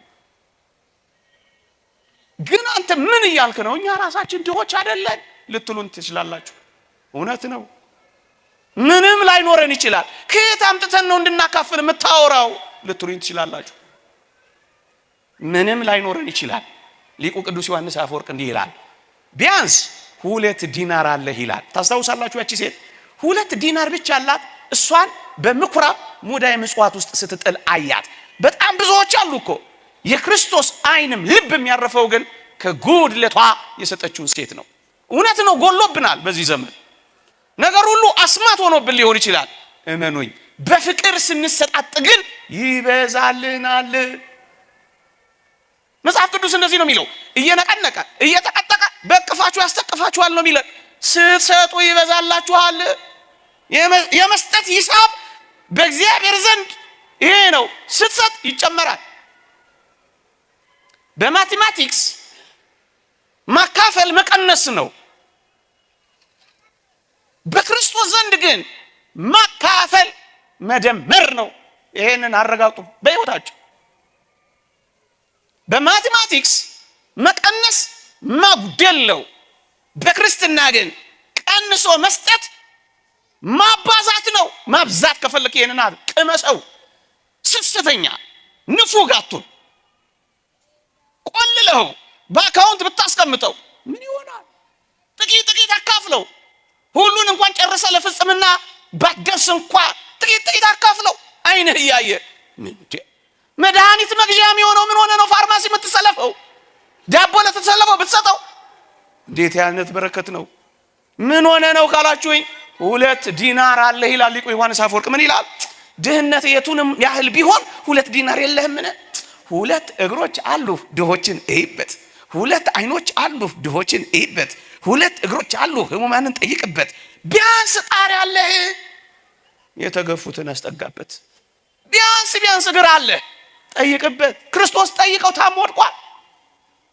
ግን አንተ ምን እያልክ ነው? እኛ ራሳችን ድሆች አይደለን ልትሉን ትችላላችሁ። እውነት ነው። ምንም ላይኖረን ይችላል። ከየት አምጥተን ነው እንድናካፍል የምታወራው ልትሉኝ ትችላላችሁ። ምንም ላይኖረን ይችላል። ሊቁ ቅዱስ ዮሐንስ አፈወርቅ እንዲህ ይላል፣ ቢያንስ 2 ዲናር አለህ ይላል። ታስታውሳላችሁ? ያቺ ሴት 2 ዲናር ብቻ አላት። እሷን በምኩራብ ሙዳየ ምጽዋት ውስጥ ስትጥል አያት። በጣም ብዙዎች አሉ እኮ። የክርስቶስ ዓይንም ልብም ያረፈው ግን ከጉድለቷ የሰጠችውን ሴት ነው። እውነት ነው፣ ጎሎብናል። በዚህ ዘመን ነገር ሁሉ አስማት ሆኖብን ሊሆን ይችላል። እመኑኝ፣ በፍቅር ስንሰጣጥ ግን ይበዛልናል። መጽሐፍ ቅዱስ እንደዚህ ነው የሚለው፣ እየነቀነቀ እየተቀጠቀ በቅፋችሁ ያስተቅፋችኋል ነው የሚለው። ስትሰጡ ይበዛላችኋል። የመስጠት ሂሳብ በእግዚአብሔር ዘንድ ይሄ ነው። ስትሰጥ ይጨመራል። በማቴማቲክስ ማካፈል መቀነስ ነው። በክርስቶስ ዘንድ ግን ማካፈል መደመር ነው። ይሄንን አረጋግጡ በሕይወታችሁ። በማቴማቲክስ መቀነስ ማጉደል ነው። በክርስትና ግን ቀንሶ መስጠት ማባዛት ነው። ማብዛት ከፈለክ ይሄንን ቅመሰው። ስስተኛ ንፉግ አትሁን። ቆልለው በአካውንት ብታስቀምጠው ምን ይሆናል? ጥቂት ጥቂት አካፍለው። ሁሉን እንኳን ጨርሰ ለፍጽምና ባትደርስ እንኳን ጥቂት ጥቂት አካፍለው። አይንህ እያየ መድኃኒት መግዣ የሚሆነው ምን ሆነ ነው? ፋርማሲ የምትሰለፈው ዳቦ ለተሰለፈው ብትሰጠው እንዴት ያልነት በረከት ነው። ምን ሆነ ነው ካላችሁኝ፣ 2 ዲናር አለ ይላል ሊቁ ዮሐንስ አፈወርቅ። ምን ይላል? ድህነት የቱንም ያህል ቢሆን 2 ዲናር የለህምን? 2 እግሮች አሉ ድሆችን እይበት። 2 አይኖች አሉ ድሆችን እይበት። 2 እግሮች አሉ ህሙማንን ጠይቅበት። ቢያንስ ጣር አለህ የተገፉትን አስጠጋበት። ቢያንስ እግር አለ ጠይቅበት። ክርስቶስ ጠይቀው ታሞ ወድቋል።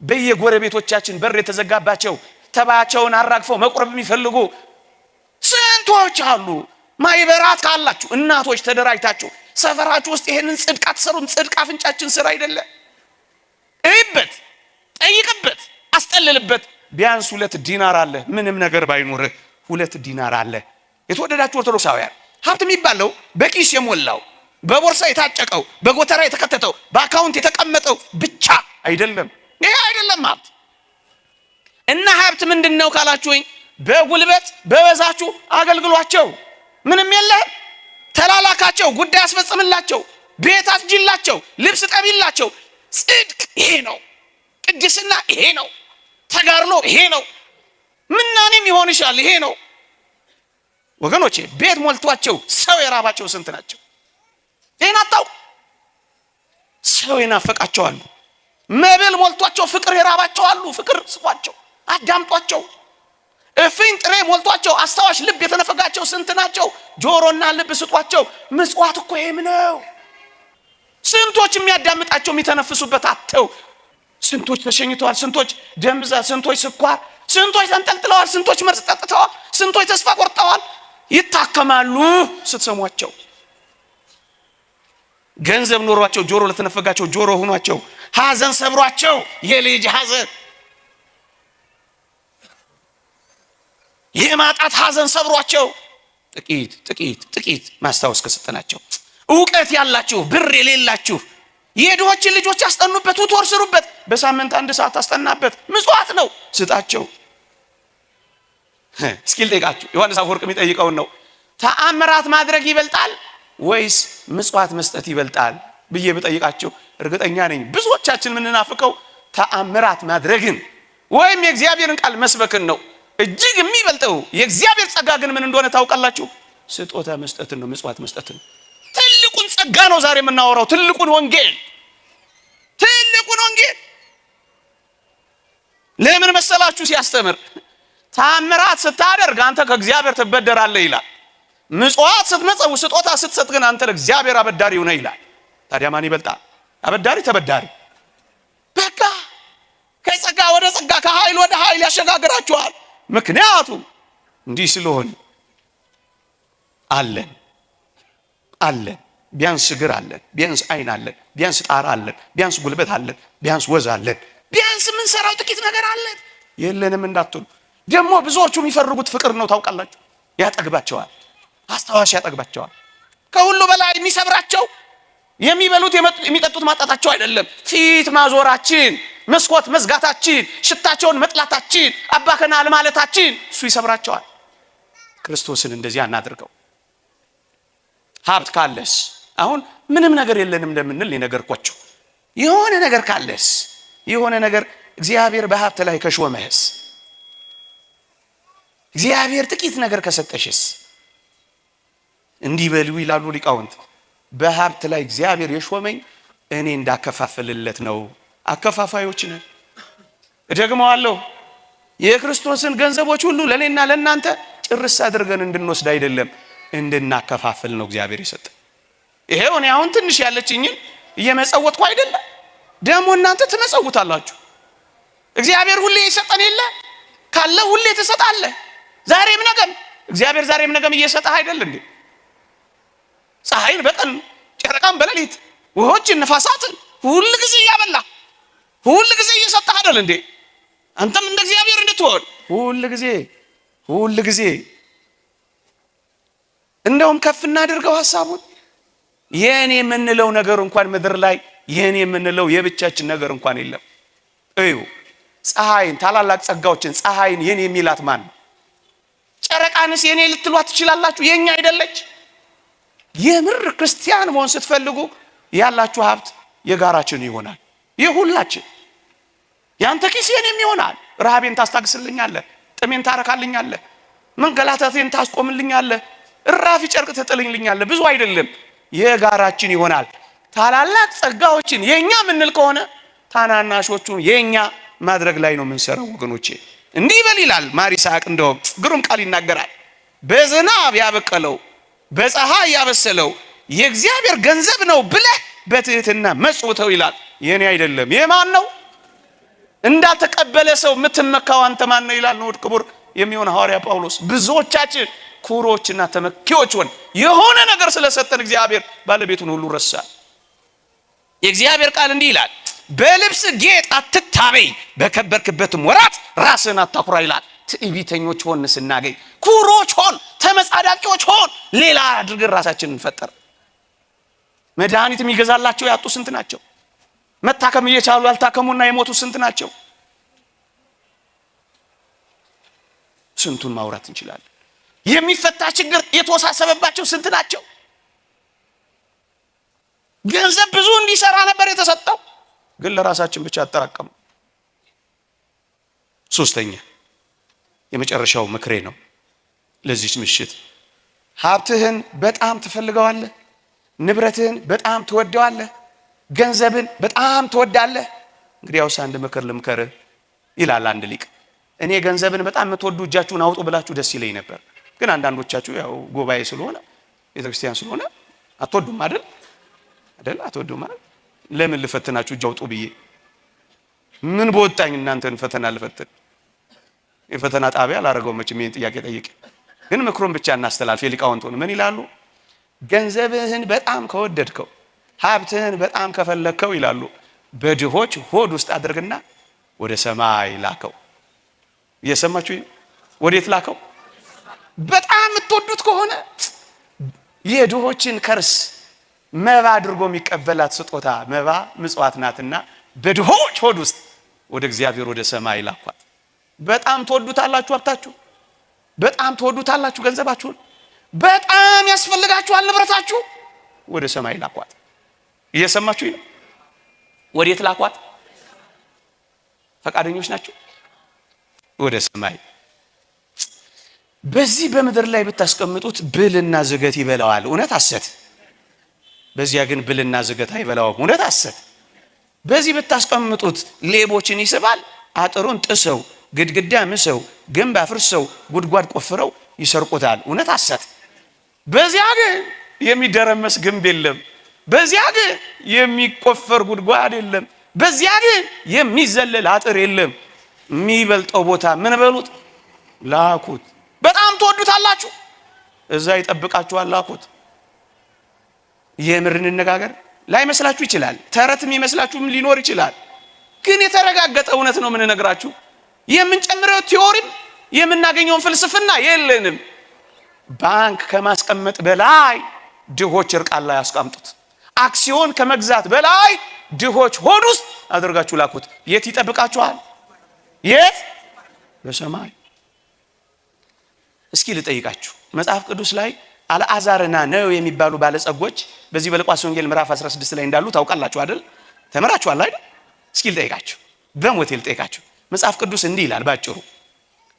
በየጎረቤቶቻችን በር የተዘጋባቸው ተባያቸውን አራግፈው መቁረብ የሚፈልጉ ስንቶች አሉ። ማይበራት ካላችሁ እናቶች ተደራጅታችሁ ሰፈራችሁ ውስጥ ይሄንን ጽድቅ አትሰሩም? ጽድቅ አፍንጫችን ስራ አይደለ? እይበት፣ ጠይቅበት፣ አስጠልልበት። ቢያንስ 2 ዲናር አለ። ምንም ነገር ባይኖርህ 2 ዲናር አለ። የተወደዳችሁ ኦርቶዶክሳውያን፣ ሀብት የሚባለው በኪስ የሞላው በቦርሳ የታጨቀው በጎተራ የተከተተው በአካውንት የተቀመጠው ብቻ አይደለም። ይሄ አይደለም ሀብት። እና ሀብት ምንድነው ካላችሁኝ፣ በጉልበት በበዛችሁ አገልግሏቸው። ምንም የለህም ተላላካቸው፣ ጉዳይ አስፈጽምላቸው፣ ቤት አስጅላቸው፣ ልብስ ጠቢላቸው። ጽድቅ ይሄ ነው። ቅድስና ይሄ ነው። ተጋርሎ ይሄ ነው። ምናኔም ይሆን ይሻል ይሄ ነው። ወገኖቼ ቤት ሞልቷቸው ሰው የራባቸው ስንት ናቸው? ይሄን አታውቁ? ሰው የናፈቃቸው አሉ። መብል ሞልቷቸው ፍቅር የራባቸው አሉ። ፍቅር ስጧቸው፣ አዳምጧቸው። እፍኝ ጥሬ ሞልቷቸው አስታዋሽ ልብ የተነፈጋቸው ስንት ናቸው? ጆሮና ልብ ስጧቸው። ምጽዋት እኮ ይሄም ነው። ስንቶች የሚያዳምጣቸው የሚተነፍሱበት አጥተው፣ ስንቶች ተሸኝተዋል። ስንቶች ደም ብዛት፣ ስንቶች ስኳር፣ ስንቶች ተንጠልጥለዋል። ስንቶች መርዝ ጠጥተዋል። ስንቶች ተስፋ ቆርጠዋል። ይታከማሉ ስትሰሟቸው። ገንዘብ ኖሯቸው ጆሮ ለተነፈጋቸው ጆሮ ሆኗቸው፣ ሐዘን ሰብሯቸው የልጅ ሐዘን፣ የማጣት ሐዘን ሰብሯቸው ጥቂት ማስታወስ ከሰጠናቸው፣ ዕውቀት ያላችሁ ብር የሌላችሁ የድሆችን ልጆች ያስጠኑበት፣ ውትወር ስሩበት። በሳምንት 1 ሰዓት አስጠናበት። ምጽዋት ነው፣ ስጣቸው። እስኪ ልጠይቃችሁ፣ ዮሐንስ አፈወርቅ የሚጠይቀውን ነው። ተአምራት ማድረግ ይበልጣል ወይስ ምጽዋት መስጠት ይበልጣል ብዬ ብጠይቃችሁ እርግጠኛ ነኝ ብዙዎቻችን የምንናፍቀው ተአምራት ማድረግን ወይም የእግዚአብሔርን ቃል መስበክን ነው። እጅግ የሚበልጠው የእግዚአብሔር ጸጋ ግን ምን እንደሆነ ታውቃላችሁ? ስጦታ መስጠትን ነው፣ ምጽዋት መስጠትን። ትልቁን ጸጋ ነው ዛሬ የምናወራው፣ ትልቁን ወንጌል። ለምን መሰላችሁ? ሲያስተምር ተአምራት ስታደርግ አንተ ከእግዚአብሔር ትበደራለህ ይላል። ምጽዋት ስትመጸው ስጦታ ስትሰጥ ግን አንተ ለእግዚአብሔር አበዳሪው ነህ ይላል። ታዲያ ማን ይበልጣል? አበዳሪ ተበዳሪ? በቃ ከጸጋ ወደ ጸጋ ከኃይል ወደ ኃይል ያሸጋግራችኋል። ምክንያቱም እንዲህ ስለሆነ አለን ቢያንስ እግር አለን፣ ቢያንስ አይን አለን፣ ቢያንስ ጣራ አለን፣ ቢያንስ ጉልበት አለን፣ ቢያንስ ወዝ አለን፣ ቢያንስ ምን የምንሰራው ጥቂት ነገር አለ የለንም እንዳትሉ። ደግሞ ብዙዎቹ የሚፈልጉት ፍቅር ነው ታውቃላችሁ። ያጠግባቸዋል፣ አስታዋሽ ያጠግባቸዋል። ከሁሉ በላይ የሚሰብራቸው የሚበሉት የሚጠጡት ማጣታቸው አይደለም፣ ፊት ማዞራችን፣ መስኮት መዝጋታችን፣ ሽታቸውን መጥላታችን፣ አባከናል ማለታችን እሱ ይሰብራቸዋል። ክርስቶስን እንደዚህ አናድርገው። ሀብት ካለስ አሁን ምንም ነገር የለንም እንደምንል የነገርኳችሁ የሆነ ነገር ካለስ የሆነ ነገር እግዚአብሔር በሀብት ላይ ከሾመህስ እግዚአብሔር ጥቂት ነገር ከሰጠሽስ እንዲህ በሉ ይላሉ ሊቃውንት። በሀብት ላይ እግዚአብሔር የሾመኝ እኔ እንዳከፋፍልለት ነው። አከፋፋዮች ነን። እደግመዋለሁ፣ የክርስቶስን ገንዘቦች ሁሉ ለኔና ለእናንተ ጭርስ አድርገን እንድንወስድ አይደለም እንድናከፋፍል ነው እግዚአብሔር የሰጠ። ይሄው እኔ አሁን ትንሽ ያለችኝን እየመጸወትኩ አይደለም፣ ደግሞ እናንተ ትመጸውታላችሁ። እግዚአብሔር ሁሌ ይሰጠን የለ ካለ ሁሌ ትሰጣለህ። ዛሬም ነገም እግዚአብሔር ዛሬም ነገም እየሰጠህ አይደል እንዴ? ፀሐይን በቀን ጨረቃን በሌሊት ውሆችን ነፋሳትን ሁሉ ጊዜ እያበላ ሁሉ ጊዜ እየሰጠህ አይደል እንዴ? አንተም እንደ እግዚአብሔር እንድትሆን ሁሉ ጊዜ እንደውም ከፍ እናድርገው ሐሳቡን። የኔ የምንለው ነገር እንኳን ምድር ላይ የኔ የምንለው የብቻችን ነገር እንኳን የለም። እዩ ፀሐይን፣ ታላላቅ ጸጋዎችን ፀሐይን የኔ የሚላት ማን ነው? ጨረቃንስ የኔ ልትሏት ትችላላችሁ? የኛ አይደለች? የምር ክርስቲያን መሆን ስትፈልጉ ያላችሁ ሀብት የጋራችን ይሆናል፣ የሁላችን። ያንተ ኪስ የኔም ይሆናል። ረሃቤን ታስታግስልኛለህ፣ ጥሜን ታረካልኛለህ፣ መንገላታቴን ታስቆምልኛለህ፣ እራፊ ጨርቅ ትጥልልኛለህ። ብዙ አይደለም የጋራችን ይሆናል። ታላላቅ ጸጋዎችን የኛ ምንል ከሆነ ታናናሾቹን የኛ ማድረግ ላይ ነው የምንሰራው ወገኖቼ። እንዲህ በል ይላል ማር ይስሐቅ፣ እንደውም ግሩም ቃል ይናገራል። በዝናብ ያበቀለው በፀሐይ ያበሰለው የእግዚአብሔር ገንዘብ ነው ብለህ በትህትና መጽውተው ይላል። የኔ አይደለም የማን ነው? እንዳልተቀበለ ሰው የምትመካው አንተ ማን ነው ይላል ንዑድ ክቡር የሚሆን ሐዋርያ ጳውሎስ። ብዙዎቻችን ኩሮችና ተመኪዎች ሆን የሆነ ነገር ስለሰጠን እግዚአብሔር ባለቤቱን ሁሉ ረሳል። የእግዚአብሔር ቃል እንዲህ ይላል፣ በልብስ ጌጥ አትታበይ፣ በከበርክበትም ወራት ራስን አታኩራ ይላል። ትዕቢተኞች ሆን ስናገኝ፣ ኩሮች ሆን፣ ተመጻዳቂዎች ሆን፣ ሌላ አድርገን ራሳችንን እንፈጠር። መድኃኒት የሚገዛላቸው ያጡ ስንት ናቸው? መታከም እየቻሉ ያልታከሙና የሞቱ ስንት ናቸው? ስንቱን ማውራት እንችላለን። የሚፈታ ችግር የተወሳሰበባቸው ስንት ናቸው? ገንዘብ ብዙ እንዲሰራ ነበር የተሰጠው፣ ግን ለራሳችን ብቻ አጠራቀሙ። ሶስተኛ የመጨረሻው ምክሬ ነው ለዚህ ምሽት። ሀብትህን በጣም ትፈልገዋለህ፣ ንብረትህን በጣም ትወደዋለህ፣ ገንዘብን በጣም ትወዳለህ። እንግዲያውስ አንድ ምክር ልምከርህ ይላል አንድ ሊቅ። እኔ ገንዘብን በጣም የምትወዱ እጃችሁን አውጡ ብላችሁ ደስ ይለኝ ነበር፣ ግን አንዳንዶቻችሁ ያው ጉባኤ ስለሆነ ቤተክርስቲያን ስለሆነ አትወዱም አይደል? አትወዱም አይደል? ለምን ልፈትናችሁ እጅ አውጡ ብዬ? ምን በወጣኝ እናንተን ፈተና ልፈትን? የፈተና ጣቢያ አላረገውም መቼም ይሄን ጥያቄ ጠይቅ። ግን ምክሩን ብቻ እናስተላልፍ። የሊቃውንቱን ምን ይላሉ? ገንዘብህን በጣም ከወደድከው፣ ሀብትህን በጣም ከፈለግከው ይላሉ፣ በድሆች ሆድ ውስጥ አድርግና ወደ ሰማይ ላከው። እየሰማችሁ? ወዴት ላከው? በጣም የምትወዱት ከሆነ የድሆችን ከርስ መባ አድርጎ የሚቀበላት ስጦታ መባ ምጽዋት ናትና በድሆች ሆድ ውስጥ ወደ እግዚአብሔር ወደ ሰማይ ላኳት። በጣም ትወዱታላችሁ ሀብታችሁ፣ በጣም ትወዱታላችሁ ገንዘባችሁን፣ በጣም ያስፈልጋችኋል ንብረታችሁ፣ ወደ ሰማይ ላኳት። እየሰማችሁ ነው? ወዴት ላኳት? ፈቃደኞች ናቸው? ወደ ሰማይ። በዚህ በምድር ላይ ብታስቀምጡት ብልና ዝገት ይበላዋል፣ እውነት ሐሰት። በዚያ ግን ብልና ዝገት አይበላውም፣ እውነት ሐሰት። በዚህ ብታስቀምጡት ሌቦችን ይስባል፣ አጥሩን ጥሰው ግድግዳ ምሰው ግንብ አፍርሰው ጉድጓድ ቆፍረው ይሰርቁታል፣ እውነት ሐሰት። በዚያ ግን የሚደረመስ ግንብ የለም፣ በዚያ ግን የሚቆፈር ጉድጓድ የለም፣ በዚያ ግን የሚዘለል አጥር የለም። የሚበልጠው ቦታ ምን በሉት? ላኩት። በጣም ትወዱታላችሁ፣ እዛ ይጠብቃችኋል፣ ላኩት። የምር እንነጋገር። ላይመስላችሁ ይችላል፣ ተረትም ይመስላችሁም ሊኖር ይችላል። ግን የተረጋገጠ እውነት ነው የምንነግራችሁ። የምንጨምረው ቲዮሪም የምናገኘውን ፍልስፍና የለንም። ባንክ ከማስቀመጥ በላይ ድሆች እርቃን ላይ አስቀምጡት። አክሲዮን ከመግዛት በላይ ድሆች ሆድ ውስጥ አድርጋችሁ ላኩት። የት ይጠብቃችኋል? የት? በሰማይ። እስኪ ልጠይቃችሁ፣ መጽሐፍ ቅዱስ ላይ አልዓዛርና ነው የሚባሉ ባለጸጎች በዚህ በሉቃስ ወንጌል ምዕራፍ 16 ላይ እንዳሉ ታውቃላችሁ አይደል? ተመራችኋል አይደል? እስኪ ልጠይቃችሁ፣ በሞቴ ልጠይቃችሁ። መጽሐፍ ቅዱስ እንዲህ ይላል ባጭሩ፣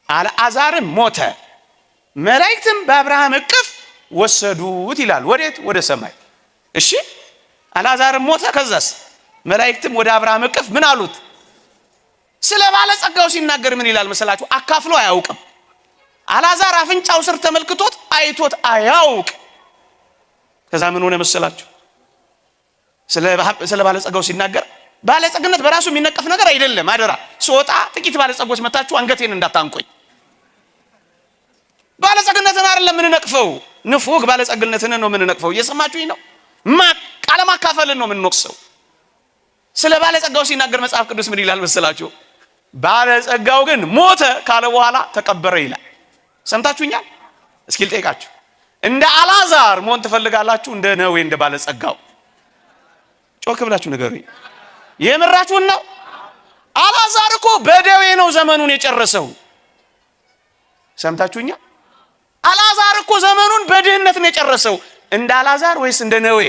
አልዓዛርም ሞተ፣ መላእክትም በአብርሃም እቅፍ ወሰዱት ይላል። ወዴት? ወደ ሰማይ። እሺ፣ አልዓዛርም ሞተ፣ ከዛስ? መላእክትም ወደ አብርሃም እቅፍ ምን አሉት? ስለ ባለጸጋው ሲናገር ምን ይላል መሰላችሁ? አካፍሎ አያውቅም። አልዓዛር አፍንጫው ስር ተመልክቶት አይቶት አያውቅ። ከዛ ምን ሆነ መሰላችሁ? ስለ ባለጸጋው ሲናገር ባለጸግነት በራሱ የሚነቀፍ ነገር አይደለም። አደራ ስወጣ ጥቂት ባለጸጎች መታችሁ አንገቴን እንዳታንቆኝ። ባለጸግነትን አይደለም የምንነቅፈው፣ ንፉግ ባለጸግነትን ነው የምንነቅፈው። እየሰማችሁኝ ነው? ቃለ ማካፈልን ነው የምንወቅሰው። ስለ ባለጸጋው ሲናገር መጽሐፍ ቅዱስ ምን ይላል መሰላችሁ? ባለጸጋው ግን ሞተ ካለ በኋላ ተቀበረ ይላል። ሰምታችሁኛል? እስኪ ልጠይቃችሁ፣ እንደ አልዓዛር መሆን ትፈልጋላችሁ? እንደ ነዌ እንደ ባለጸጋው? ጮክ ብላችሁ ንገሩኝ። የምራችሁን ነው? አልዓዛር እኮ በደዌ ነው ዘመኑን የጨረሰው። ሰምታችሁኛል? አልዓዛር እኮ ዘመኑን በድህነት ነው የጨረሰው። እንደ አልዓዛር ወይስ እንደ ነዌ?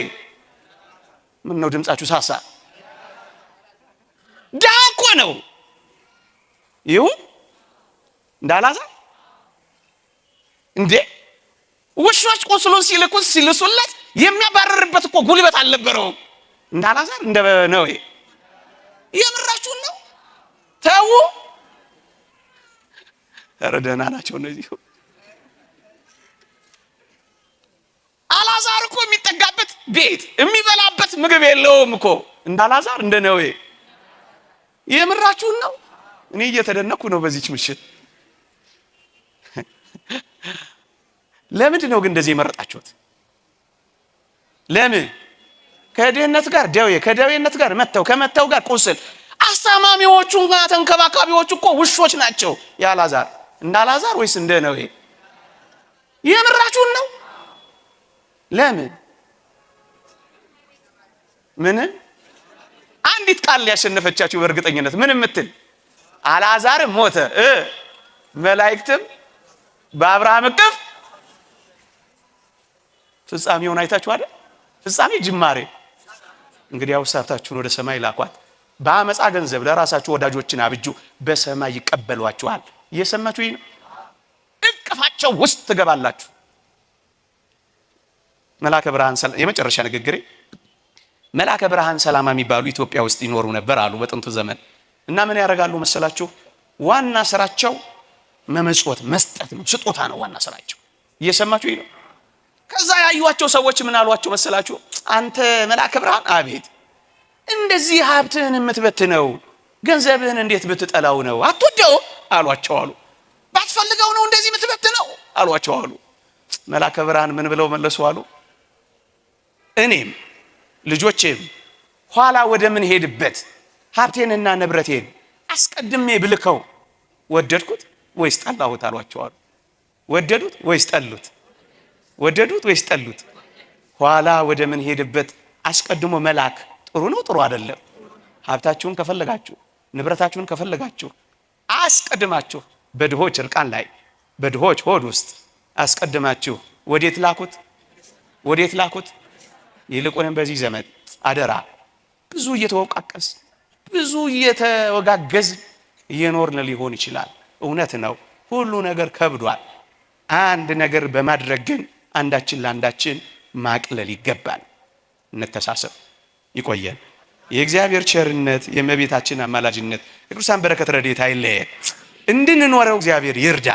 ምን ነው ድምጻችሁ ሳሳ? ድሃ እኮ ነው። ይሁን እንደ አልዓዛር እንዴ? ውሾች ቁስሉን ሲልሱለት የሚያባረርበት እኮ ጉልበት አልነበረውም። እንደ አልዓዛር እንደ ነዌ? የምራችሁን ነው? ተው። ኧረ ደህና ናቸው እነዚህ። አልዓዛር እኮ የሚጠጋበት ቤት የሚበላበት ምግብ የለውም እኮ። እንደ አልዓዛር እንደ ነዌ? የምራችሁን ነው? እኔ እየተደነኩ ነው በዚች ምሽት። ለምንድን ነው ግን እንደዚህ የመረጣችሁት? ለምን? ከድህነት ጋር ደዌ፣ ከደዌነት ጋር ከመተው ጋር ቁስል። አስታማሚዎቹና ተንከባካቢዎቹ እኮ ውሾች ናቸው። የአልዓዛር እንደ አልዓዛር ወይስ እንደ ነዌ? የምራችሁን ነው? ለምን? ምን? አንዲት ቃል ያሸነፈቻችሁ በእርግጠኝነት ምን የምትል? አልዓዛርም ሞተ፣ መላእክትም በአብርሃም እቅፍ። ፍጻሜውን አይታችሁ አይደል? ፍጻሜ ጅማሬ። እንግዲህ ሀሳባችሁን ወደ ሰማይ ላኳት። በአመፃ ገንዘብ ለራሳችሁ ወዳጆችን አብጁ፣ በሰማይ ይቀበሏችኋል። እየሰማችሁኝ ነው? እቅፋቸው ውስጥ ትገባላችሁ። መልአከ ብርሃን የመጨረሻ ንግግሬ፣ መልአከ ብርሃን ሰላማ የሚባሉ ኢትዮጵያ ውስጥ ይኖሩ ነበር አሉ በጥንቱ ዘመን። እና ምን ያደርጋሉ መሰላችሁ? ዋና ስራቸው መመጽወት መስጠት ነው። ስጦታ ነው ዋና ስራቸው። እየሰማችሁኝ ነው? ከዛ ያዩዋቸው ሰዎች ምን አሏቸው መሰላችሁ? አንተ መልአከ ብርሃን፣ አቤት፣ እንደዚህ ሀብትህን የምትበትነው ገንዘብህን እንዴት ብትጠላው ነው? አትወደው አሏቸው አሉ። ባትፈልገው ነው እንደዚህ የምትበትነው አሏቸው አሉ። መልአከ ብርሃን ምን ብለው መለሱ አሉ? እኔም ልጆቼም ኋላ ወደ ምን ሄድበት ሀብቴንና ንብረቴን አስቀድሜ ብልከው ወደድኩት ወይስ ጠላሁት አሏቸው አሉ። ወደዱት ወይስ ጠሉት? ወደዱት ወይስ ጠሉት? ኋላ ወደ ምን ሄድበት አስቀድሞ መላክ ጥሩ ነው ጥሩ አይደለም? ሀብታችሁን ከፈለጋችሁ ንብረታችሁን ከፈለጋችሁ አስቀድማችሁ በድሆች እርቃን ላይ በድሆች ሆድ ውስጥ አስቀድማችሁ ወዴት ላኩት? ወዴት ላኩት? ይልቁንም በዚህ ዘመን አደራ ብዙ እየተወቃቀስ ብዙ እየተወጋገዝ እየኖርን ሊሆን ይችላል። እውነት ነው፣ ሁሉ ነገር ከብዷል። አንድ ነገር በማድረግ ግን አንዳችን ለአንዳችን ማቅለል ይገባል። እንተሳሰብ። ይቆየን። የእግዚአብሔር ቸርነት፣ የእመቤታችን አማላጅነት፣ የቅዱሳን በረከት ረድኤት አይለየን። እንድንኖረው እግዚአብሔር ይርዳ።